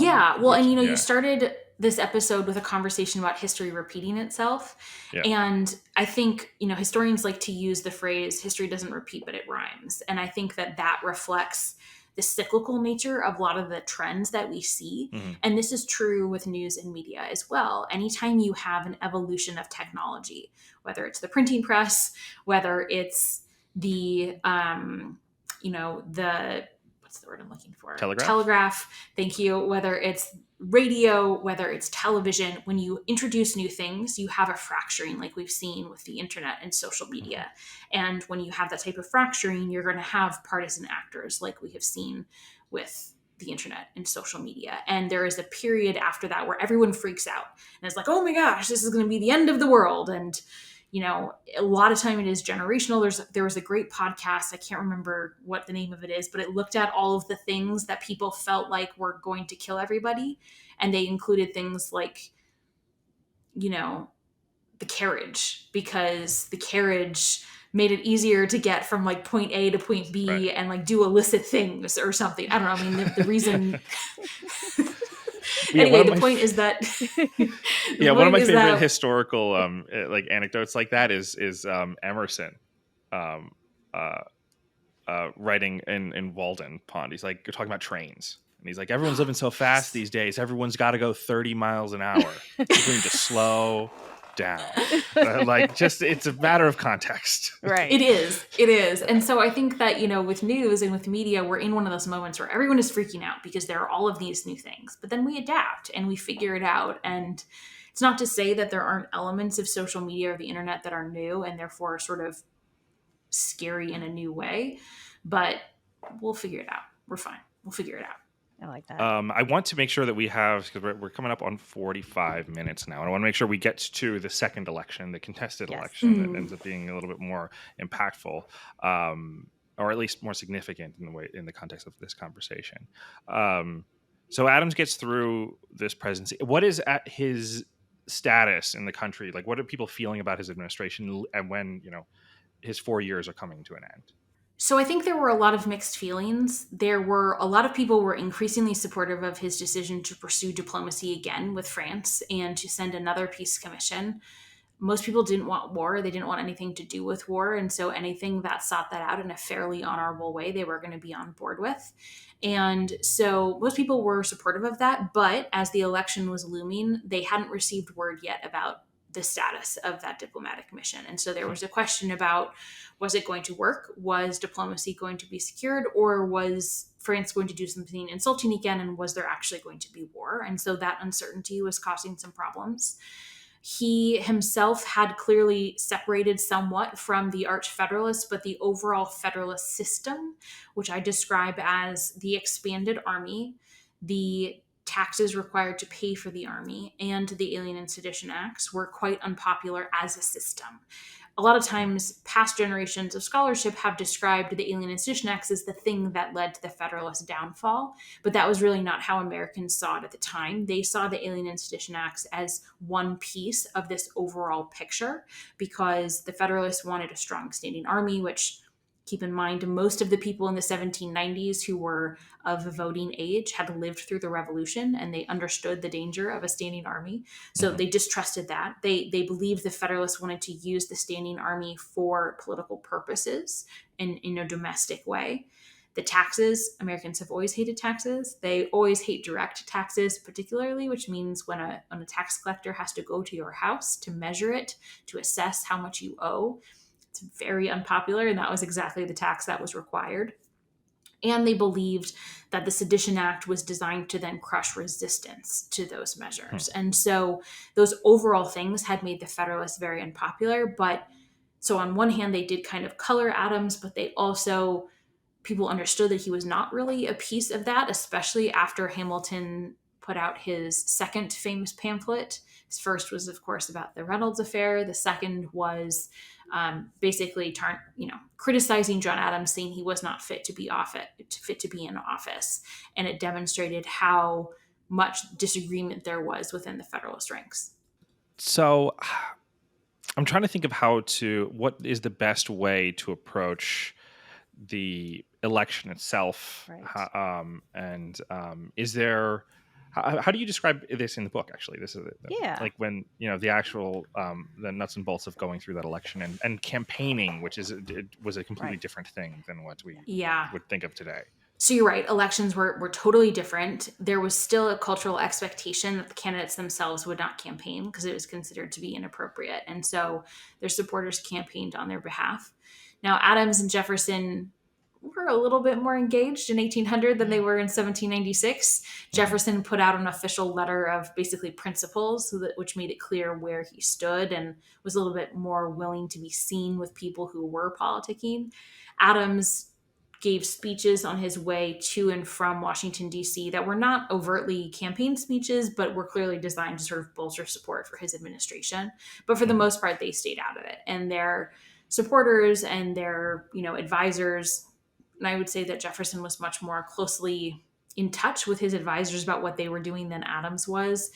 You started this episode with a conversation about history repeating itself. Yeah. And I think, historians like to use the phrase, history doesn't repeat, but it rhymes. And I think that reflects the cyclical nature of a lot of the trends that we see. Mm-hmm. And this is true with news and media as well. Anytime you have an evolution of technology, whether it's the printing press, whether it's the what's the word I'm looking for? Telegraph. Thank you. Whether it's radio, whether it's television, when you introduce new things, you have a fracturing like we've seen with the internet and social media. Mm-hmm. And when you have that type of fracturing, you're going to have partisan actors like we have seen with the internet and social media. And there is a period after that where everyone freaks out and it's like, oh my gosh, this is going to be the end of the world. And a lot of time it is generational. There was a great podcast. I can't remember what the name of it is, but it looked at all of the things that people felt like were going to kill everybody. And they included things like, the carriage, because the carriage made it easier to get from like point A to point B, right, and like do illicit things or something. I don't know. I mean, the reason... Anyway, the point is that one of my favorite historical anecdotes like that is Emerson writing in Walden Pond. He's like, you're talking about trains, and he's like, everyone's living so fast these days, everyone's got to go 30 miles an hour. People need to slow down. It's a matter of context. Right. It is. And so I think that, with news and with media, we're in one of those moments where everyone is freaking out because there are all of these new things, but then we adapt and we figure it out. And it's not to say that there aren't elements of social media or the internet that are new and therefore sort of scary in a new way, but we'll figure it out. We're fine. We'll figure it out. I like that. I want to make sure that we have, because we're coming up on 45 minutes now, and I want to make sure we get to the second election, the contested election, that ends up being a little bit more impactful, or at least more significant in the context of this conversation. So Adams gets through this presidency. What is his status in the country? Like, what are people feeling about his administration, and when his 4 years are coming to an end? So I think there were a lot of mixed feelings. There were a lot of people were increasingly supportive of his decision to pursue diplomacy again with France and to send another peace commission. Most people didn't want war. They didn't want anything to do with war. And so anything that sought that out in a fairly honorable way, they were going to be on board with. And so most people were supportive of that. But as the election was looming, they hadn't received word yet about the status of that diplomatic mission. And so there was a question about, was it going to work? Was diplomacy going to be secured? Or was France going to do something insulting again? And was there actually going to be war? And so that uncertainty was causing some problems. He himself had clearly separated somewhat from the Arch Federalists, but the overall Federalist system, which I describe as the expanded army, the taxes required to pay for the army, and the Alien and Sedition Acts, were quite unpopular as a system. A lot of times, past generations of scholarship have described the Alien and Sedition Acts as the thing that led to the Federalist downfall, but that was really not how Americans saw it at the time. They saw the Alien and Sedition Acts as one piece of this overall picture, because the Federalists wanted a strong standing army, which, keep in mind, most of the people in the 1790s who were of voting age had lived through the Revolution, and they understood the danger of a standing army. So they distrusted that. They believed the Federalists wanted to use the standing army for political purposes in a domestic way. The taxes, Americans have always hated taxes. They always hate direct taxes, particularly, which means when a tax collector has to go to your house to measure it, to assess how much you owe. It's very unpopular, and that was exactly the tax that was required. And they believed that the Sedition Act was designed to then crush resistance to those measures. And so those overall things had made the Federalists very unpopular. But so on one hand, they did kind of color Adams, but they also, people understood that he was not really a piece of that, especially after Hamilton put out his second famous pamphlet. His first was, of course, about the Reynolds affair. The second was basically criticizing John Adams, saying he was not fit to be in office, and it demonstrated how much disagreement there was within the Federalist ranks. So I'm trying to think of what is the best way to approach the election itself, is there? How do you describe this in the book? Actually, this is like when the actual the nuts and bolts of going through that election and campaigning, which was a completely different thing than what we would think of today. So you're right. Elections were totally different. There was still a cultural expectation that the candidates themselves would not campaign because it was considered to be inappropriate, and so their supporters campaigned on their behalf. Now, Adams and Jefferson were a little bit more engaged in 1800 than they were in 1796. Jefferson put out an official letter of basically principles, which made it clear where he stood and was a little bit more willing to be seen with people who were politicking. Adams gave speeches on his way to and from Washington, D.C. that were not overtly campaign speeches, but were clearly designed to sort of bolster support for his administration. But for the most part, they stayed out of it. And their supporters and their, advisors, and I would say that Jefferson was much more closely in touch with his advisors about what they were doing than Adams was,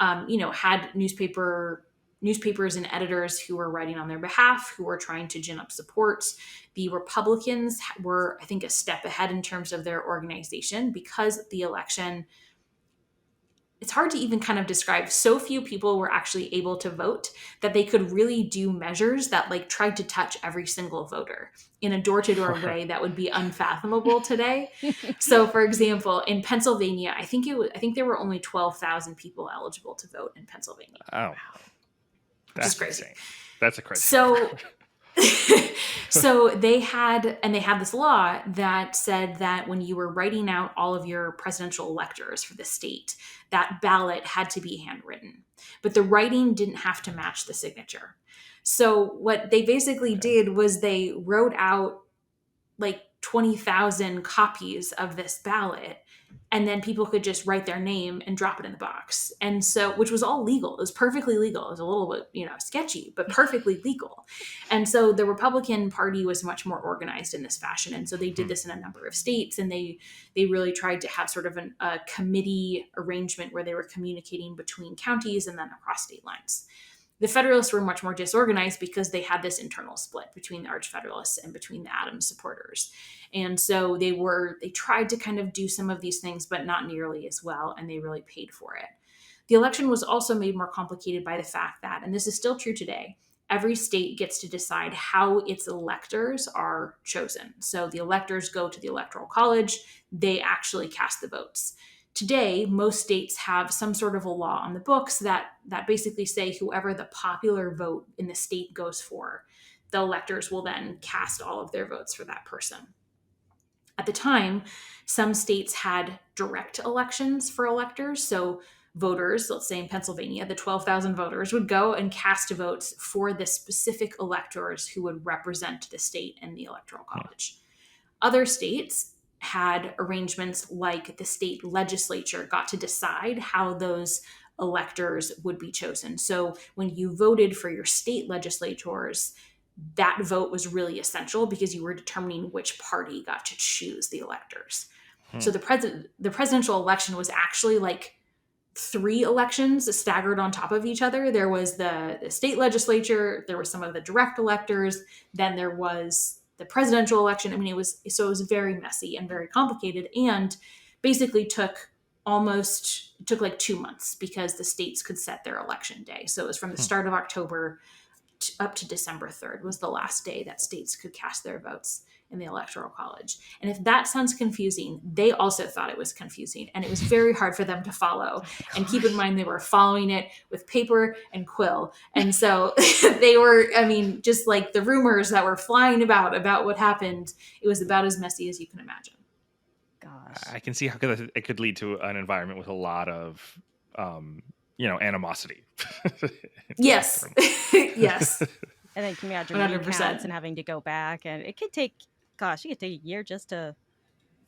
had newspapers and editors who were writing on their behalf, who were trying to gin up support. The Republicans were, I think, a step ahead in terms of their organization, because the election, it's hard to even kind of describe. So few people were actually able to vote that they could really do measures that tried to touch every single voter in a door-to-door way that would be unfathomable today. So, for example, in Pennsylvania, I think there were only 12,000 people eligible to vote in Pennsylvania. Oh, that's crazy. Insane. That's a crazy. So they had this law that said that when you were writing out all of your presidential electors for the state, that ballot had to be handwritten, but the writing didn't have to match the signature. So what they basically did was they wrote out 20,000 copies of this ballot, and then people could just write their name and drop it in the box. And so, which was all legal. It was perfectly legal. It was a little bit, sketchy, but perfectly legal. And so the Republican Party was much more organized in this fashion. And so they did this in a number of states, and they really tried to have sort of a committee arrangement where they were communicating between counties and then across state lines. The Federalists were much more disorganized because they had this internal split between the Arch Federalists and between the Adams supporters. And so they tried to kind of do some of these things, but not nearly as well, and they really paid for it. The election was also made more complicated by the fact that, and this is still true today, every state gets to decide how its electors are chosen. So the electors go to the Electoral College, they actually cast the votes. Today, most states have some sort of a law on the books that basically say whoever the popular vote in the state goes for, the electors will then cast all of their votes for that person. At the time, some states had direct elections for electors. So voters, let's say in Pennsylvania, the 12,000 voters would go and cast votes for the specific electors who would represent the state in the Electoral College. Other states had arrangements like the state legislature got to decide how those electors would be chosen. So when you voted for your state legislators, that vote was really essential because you were determining which party got to choose the electors. So the presidential election was actually like 3 elections staggered on top of each other. There was the state legislature, there were some of the direct electors, then there was the presidential election. I mean, it was very messy and very complicated, and basically took like 2 months because the states could set their election day. So it was from the start of October up to December 3rd was the last day that states could cast their votes in the Electoral College. And if that sounds confusing, they also thought it was confusing, and it was very hard for them to follow. And keep in mind, they were following it with paper and quill. And so they were, I mean, just like the rumors that were flying about what happened, it was about as messy as you can imagine. Gosh. I can see how it could lead to an environment with a lot of, animosity. Yes. Yes. And then can you imagine 100%. recounts and having to go back, and it could take a year just to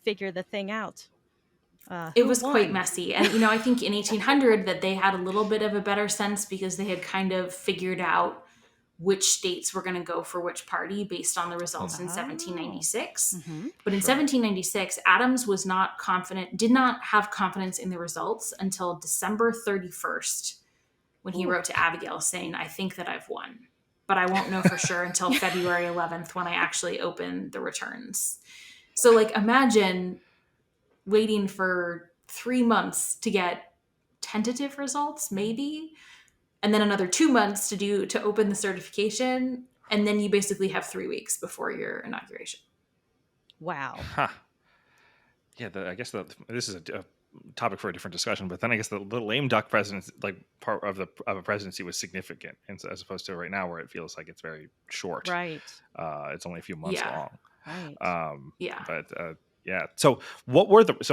figure the thing out. It was quite messy. And, I think in 1800 that they had a little bit of a better sense because they had kind of figured out which states were going to go for which party based on the results in 1796. Mm-hmm. But in 1796, Adams did not have confidence in the results until December 31st, when he wrote to Abigail saying, "I think that I've won, but I won't know for sure until February 11th when I actually open the returns." So like, imagine waiting for 3 months to get tentative results, maybe, and then another 2 months to open the certification, and then you basically have 3 weeks before your inauguration. Wow. Huh. Yeah, I guess this is a topic for a different discussion, but then I guess the lame duck presidency, like part of a presidency, was significant, and so, as opposed to right now where it feels like it's very short. Right. It's only a few months long. Right. Yeah. But yeah. So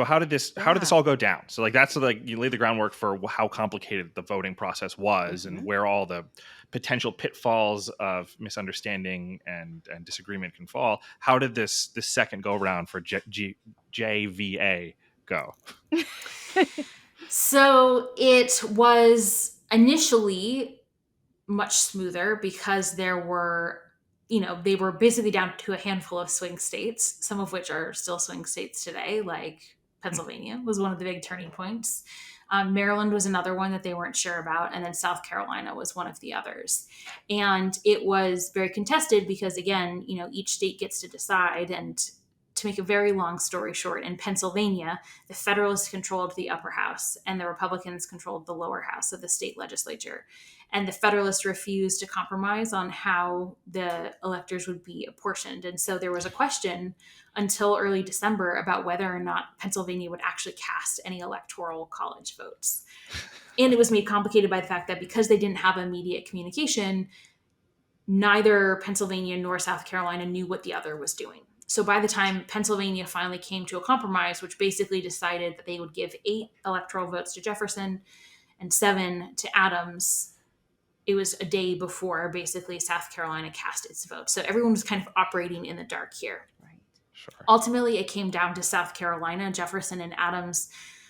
how did this all go down? So like that's like you laid the groundwork for how complicated the voting process was, and where all the potential pitfalls of misunderstanding and disagreement can fall. How did this second go around for JVA go? So it was initially much smoother because there were, they were basically down to a handful of swing states, some of which are still swing states today, like Pennsylvania was one of the big turning points. Maryland was another one that they weren't sure about. And then South Carolina was one of the others. And it was very contested because, again, each state gets to decide. And to make a very long story short, in Pennsylvania, the Federalists controlled the upper house and the Republicans controlled the lower house of the state legislature. And the Federalists refused to compromise on how the electors would be apportioned. And so there was a question until early December about whether or not Pennsylvania would actually cast any electoral college votes. And it was made complicated by the fact that because they didn't have immediate communication, neither Pennsylvania nor South Carolina knew what the other was doing. So by the time Pennsylvania finally came to a compromise, which basically decided that they would give 8 electoral votes to Jefferson and 7 to Adams, it was a day before basically South Carolina cast its vote. So everyone was kind of operating in the dark here. Right. Sure. Ultimately, it came down to South Carolina. Jefferson and Adams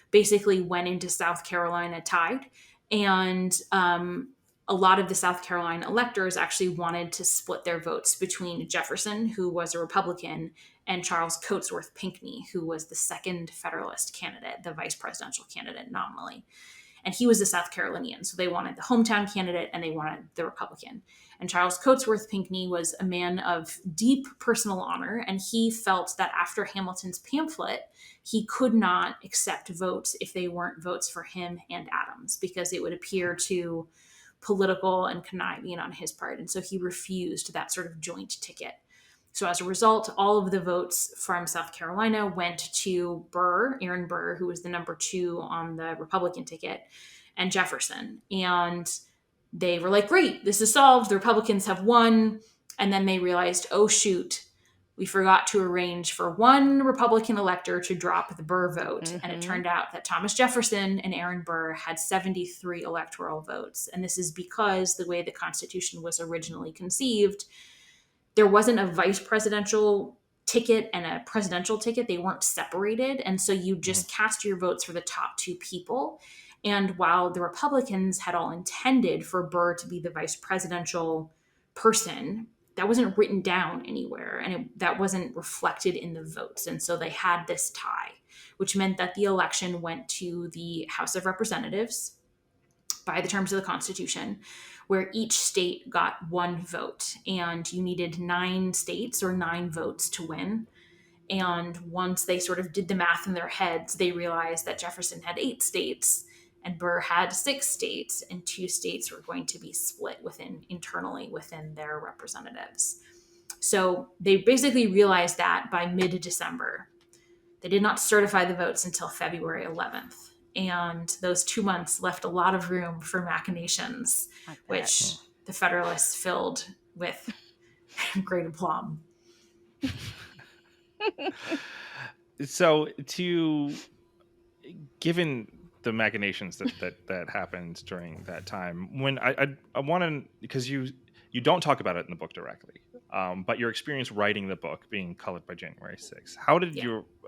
basically went into South Carolina tied. And a lot of the South Carolina electors actually wanted to split their votes between Jefferson, who was a Republican, and Charles Cotesworth Pinckney, who was the second Federalist candidate, the vice presidential candidate nominally. And he was a South Carolinian. So they wanted the hometown candidate and they wanted the Republican. And Charles Cotesworth Pinckney was a man of deep personal honor. And he felt that after Hamilton's pamphlet, he could not accept votes if they weren't votes for him and Adams, because it would appear too political and conniving on his part. And so he refused that sort of joint ticket. So as a result, all of the votes from South Carolina went to Aaron Burr, who was the number 2 on the Republican ticket, and Jefferson. And they were like, great, this is solved. The Republicans have won. And then they realized, oh, shoot, we forgot to arrange for one Republican elector to drop the Burr vote. And it turned out that Thomas Jefferson and Aaron Burr had 73 electoral votes. And this is because the way the Constitution was originally conceived, there wasn't a vice presidential ticket and a presidential ticket. They weren't separated. And so you just cast your votes for the top two people. And while the Republicans had all intended for Burr to be the vice presidential person, that wasn't written down anywhere, and that wasn't reflected in the votes. And so they had this tie, which meant that the election went to the House of Representatives by the terms of the Constitution, where each state got one vote. And you needed 9 states or 9 votes to win. And once they sort of did the math in their heads, they realized that Jefferson had 8 states and Burr had 6 states, and 2 states were going to be split internally within their representatives. So they basically realized that by mid-December. They did not certify the votes until February 11th. And those 2 months left a lot of room for machinations, which the Federalists filled with great aplomb. So, given the machinations that happened during that time, when I want to, because you don't talk about it in the book directly, but your experience writing the book being colored by January 6th,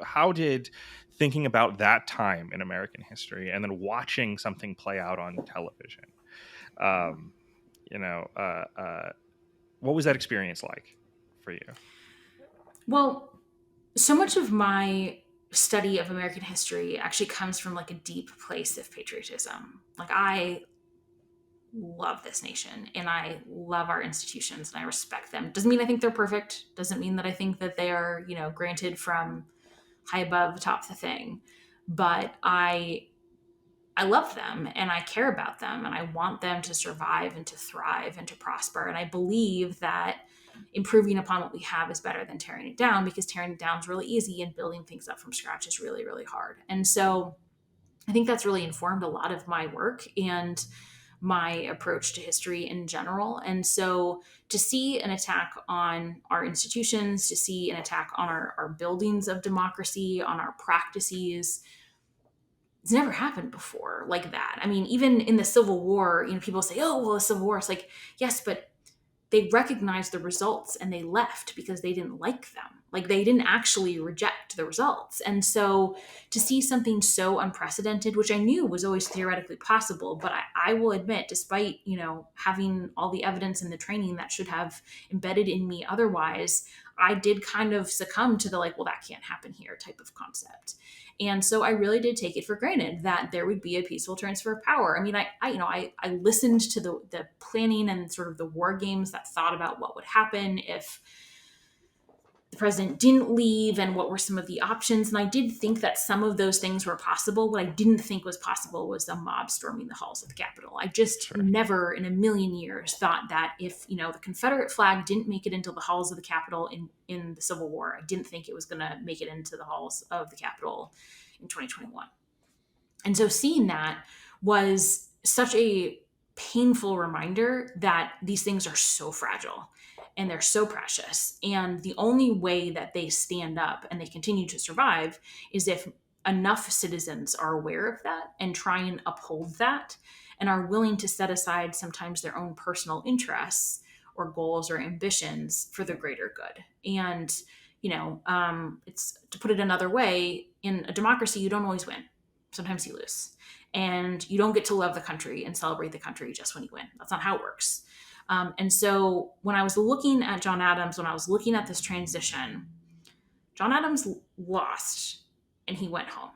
how did thinking about that time in American history and then watching something play out on television, what was that experience like for you? Well, so much of my study of American history actually comes from like a deep place of patriotism. Like, I love this nation and I love our institutions and I respect them. Doesn't mean I think they're perfect. Doesn't mean that I think that they are, granted from high above atop the thing. But I love them and I care about them and I want them to survive and to thrive and to prosper. And I believe that improving upon what we have is better than tearing it down, because tearing it down is really easy and building things up from scratch is really, really hard. And so I think that's really informed a lot of my work and my approach to history in general. And so to see an attack on our institutions, to see an attack on our buildings of democracy, on our practices, it's never happened before like that. I mean, even in the Civil War, people say, oh, well, the Civil War. It's like, yes, but they recognized the results and they left because they didn't like them. Like, they didn't actually reject the results. And so to see something so unprecedented, which I knew was always theoretically possible, but I will admit, despite, having all the evidence and the training that should have embedded in me otherwise, I did kind of succumb to the well, that can't happen here type of concept. And so I really did take it for granted that there would be a peaceful transfer of power. I mean, I listened to the planning and sort of the war games that thought about what would happen if the president didn't leave and what were some of the options. And I did think that some of those things were possible. What I didn't think was possible was a mob storming the halls of the Capitol. I just never in a million years thought that if, the Confederate flag didn't make it into the halls of the Capitol in the Civil War, I didn't think it was going to make it into the halls of the Capitol in 2021. And so seeing that was such a painful reminder that these things are so fragile and they're so precious. And the only way that they stand up and they continue to survive is if enough citizens are aware of that and try and uphold that and are willing to set aside sometimes their own personal interests or goals or ambitions for the greater good. And, it's, to put it another way, in a democracy, you don't always win. Sometimes you lose. And you don't get to love the country and celebrate the country just when you win. That's not how it works. And so when I was looking at John Adams, when I was looking at this transition, John Adams lost and he went home.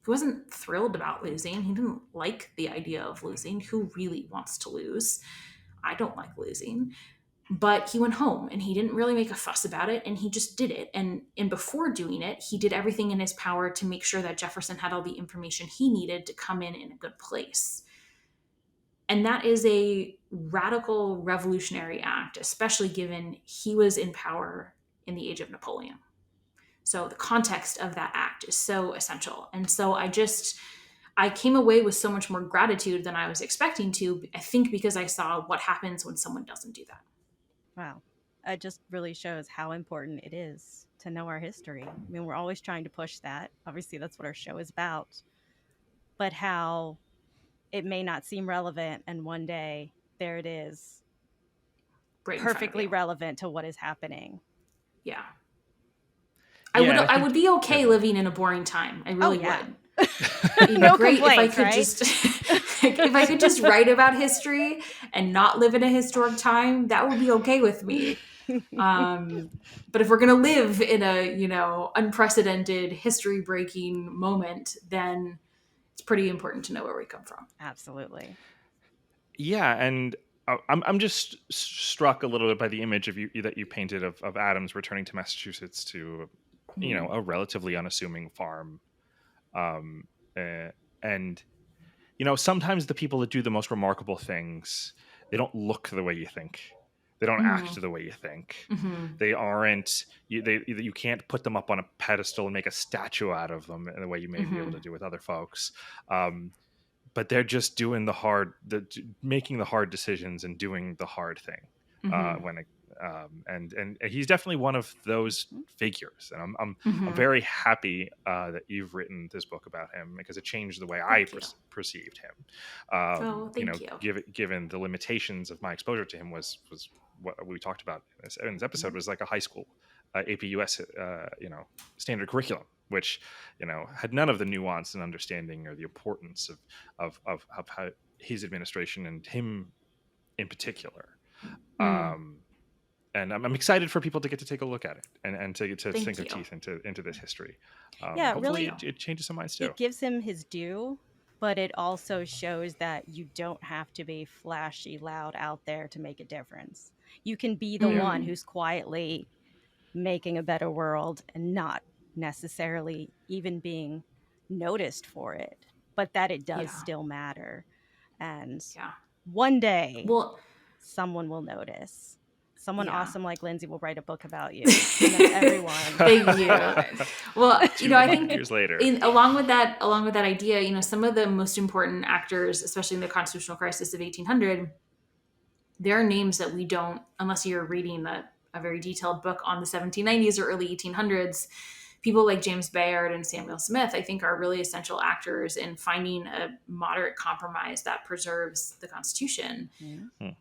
He wasn't thrilled about losing. He didn't like the idea of losing. Who really wants to lose? I don't like losing. But he went home and he didn't really make a fuss about it, and he just did it. And before doing it, he did everything in his power to make sure that Jefferson had all the information he needed to come in a good place. And that is a radical revolutionary act, especially given he was in power in the age of Napoleon. So the context of that act is so essential. And so I came away with so much more gratitude than I was expecting to, I think because I saw what happens when someone doesn't do that. Wow. It just really shows how important it is to know our history. I mean, we're always trying to push that. Obviously, that's what our show is about. But how it may not seem relevant, and one day there it is, right in front of perfectly you. relevant to what is happening. Yeah. Yeah, I would be okay living in a boring time. I really yeah. would. It'd be No great if I complaints, could right? just if I could just write about history and not live in a historic time, that would be okay with me. But if we're gonna live in a, you know, unprecedented history breaking moment, then it's pretty important to know where we come from. Absolutely. Yeah, and I'm just struck a little bit by the image of you that you painted of Adams returning to Massachusetts to, you know, a relatively unassuming farm, um, and you know, sometimes the people that do the most remarkable things, they don't look the way you think. They don't act the way you think. Mm-hmm. They aren't. You can't put them up on a pedestal and make a statue out of them in the way you may be able to do with other folks. But they're just doing making the hard decisions and doing the hard thing. And he's definitely one of those figures. And I'm very happy that you've written this book about him, because it changed the way I perceived him. Thank you. Given the limitations of my exposure to him was what we talked about in this episode was like a high school AP US standard curriculum, which, you know, had none of the nuance and understanding or the importance of how his administration and him in particular. And I'm excited for people to get to take a look at it and to sink their teeth into this history. Yeah, hopefully really, it changes some minds too. it gives him his due, but it also shows that you don't have to be flashy, loud out there to make a difference. You can be the one who's quietly making a better world and not necessarily even being noticed for it, but that it does still matter. And one day, someone will notice. Someone awesome like Lindsay will write a book about you. And then everyone. Thank you. Well, you know, I think years later, along with that idea, you know, some of the most important actors, especially in the constitutional crisis of 1800, there are names that we don't, unless you're reading a very detailed book on the 1790s or early 1800s. People like James Bayard and Samuel Smith, I think, are really essential actors in finding a moderate compromise that preserves the Constitution.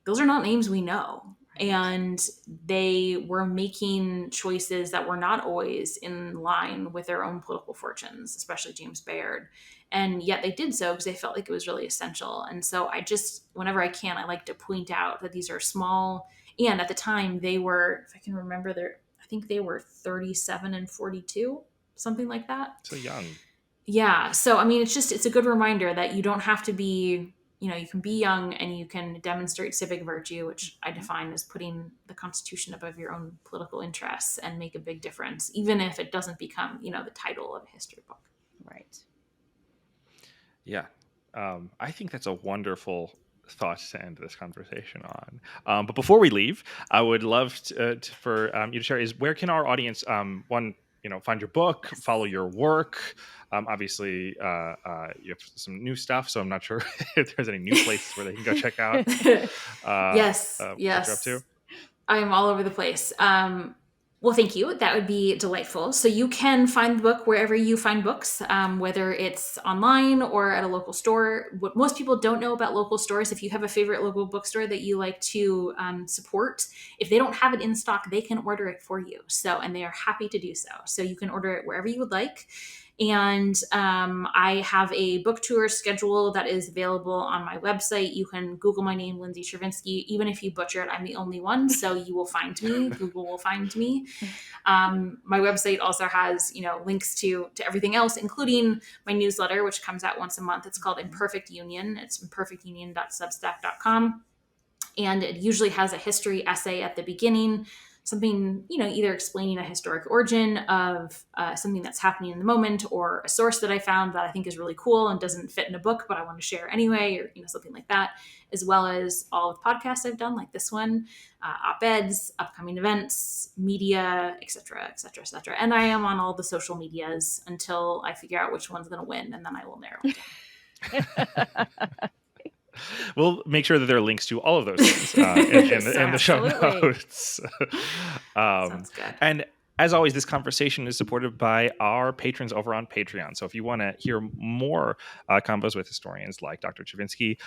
Those are not names we know. And they were making choices that were not always in line with their own political fortunes, especially James Bayard. And yet they did so because they felt like it was really essential. And so I just, whenever I can, I like to point out that these are small. And at the time they were, if I can remember, I think they were 37 and 42, something like that. So young. Yeah. So, I mean, it's a good reminder that you don't have to be, you know, you can be young and you can demonstrate civic virtue, which I define as putting the Constitution above your own political interests and make a big difference, even if it doesn't become, you know, the title of a history book. Right. Yeah. I think that's a wonderful thought to end this conversation on. But before we leave, I would love for you to share is where can our audience, find your book, follow your work. Obviously, you have some new stuff, so I'm not sure if there's any new places where they can go check out. Yes. What you're up to. I'm all over the place. Well, thank you. That would be delightful. So you can find the book wherever you find books, whether it's online or at a local store. What most people don't know about local stores, if you have a favorite local bookstore that you like to support, if they don't have it in stock, they can order it for you. And they are happy to do so. So you can order it wherever you would like. And I have a book tour schedule that is available on my website. You can Google my name, Lindsay Chervinsky. Even if you butcher it, I'm the only one. So you will find me. Google will find me. My website also has, you know, links to everything else, including my newsletter, which comes out once a month. It's called Imperfect Union. It's imperfectunion.substack.com. And it usually has a history essay at the beginning, something, you know, either explaining a historic origin of something that's happening in the moment, or a source that I found that I think is really cool and doesn't fit in a book, but I want to share anyway, or, you know, something like that, as well as all of the podcasts I've done, like this one, op-eds, upcoming events, media, et cetera, et cetera, et cetera. And I am on all the social medias until I figure out which one's going to win, and then I will narrow it down. We'll make sure that there are links to all of those things in the show Absolutely. notes. Sounds good. And as always, this conversation is supported by our patrons over on Patreon. So if you want to hear more combos with historians like Dr. Chervinsky,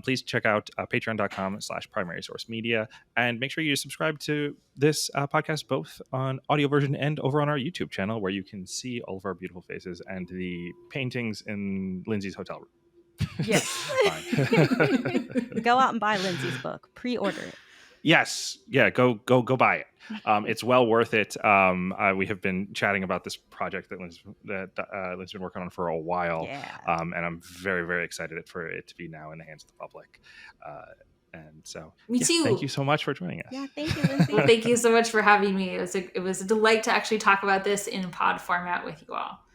please check out patreon.com/primary source media, and make sure you subscribe to this podcast both on audio version and over on our YouTube channel, where you can see all of our beautiful faces and the paintings in Lindsay's hotel room. Yes. Fine. Go out and buy Lindsay's book. Pre-order it. Yes. Yeah. Go buy it. It's well worth it. We have been chatting about this project that Lynn's been working on for a while. Yeah. And I'm very, very excited for it to be now in the hands of the public. And so, Me too. Thank you so much for joining us. Yeah, thank you, Lindsay. Well, thank you so much for having me. It was a delight to actually talk about this in pod format with you all.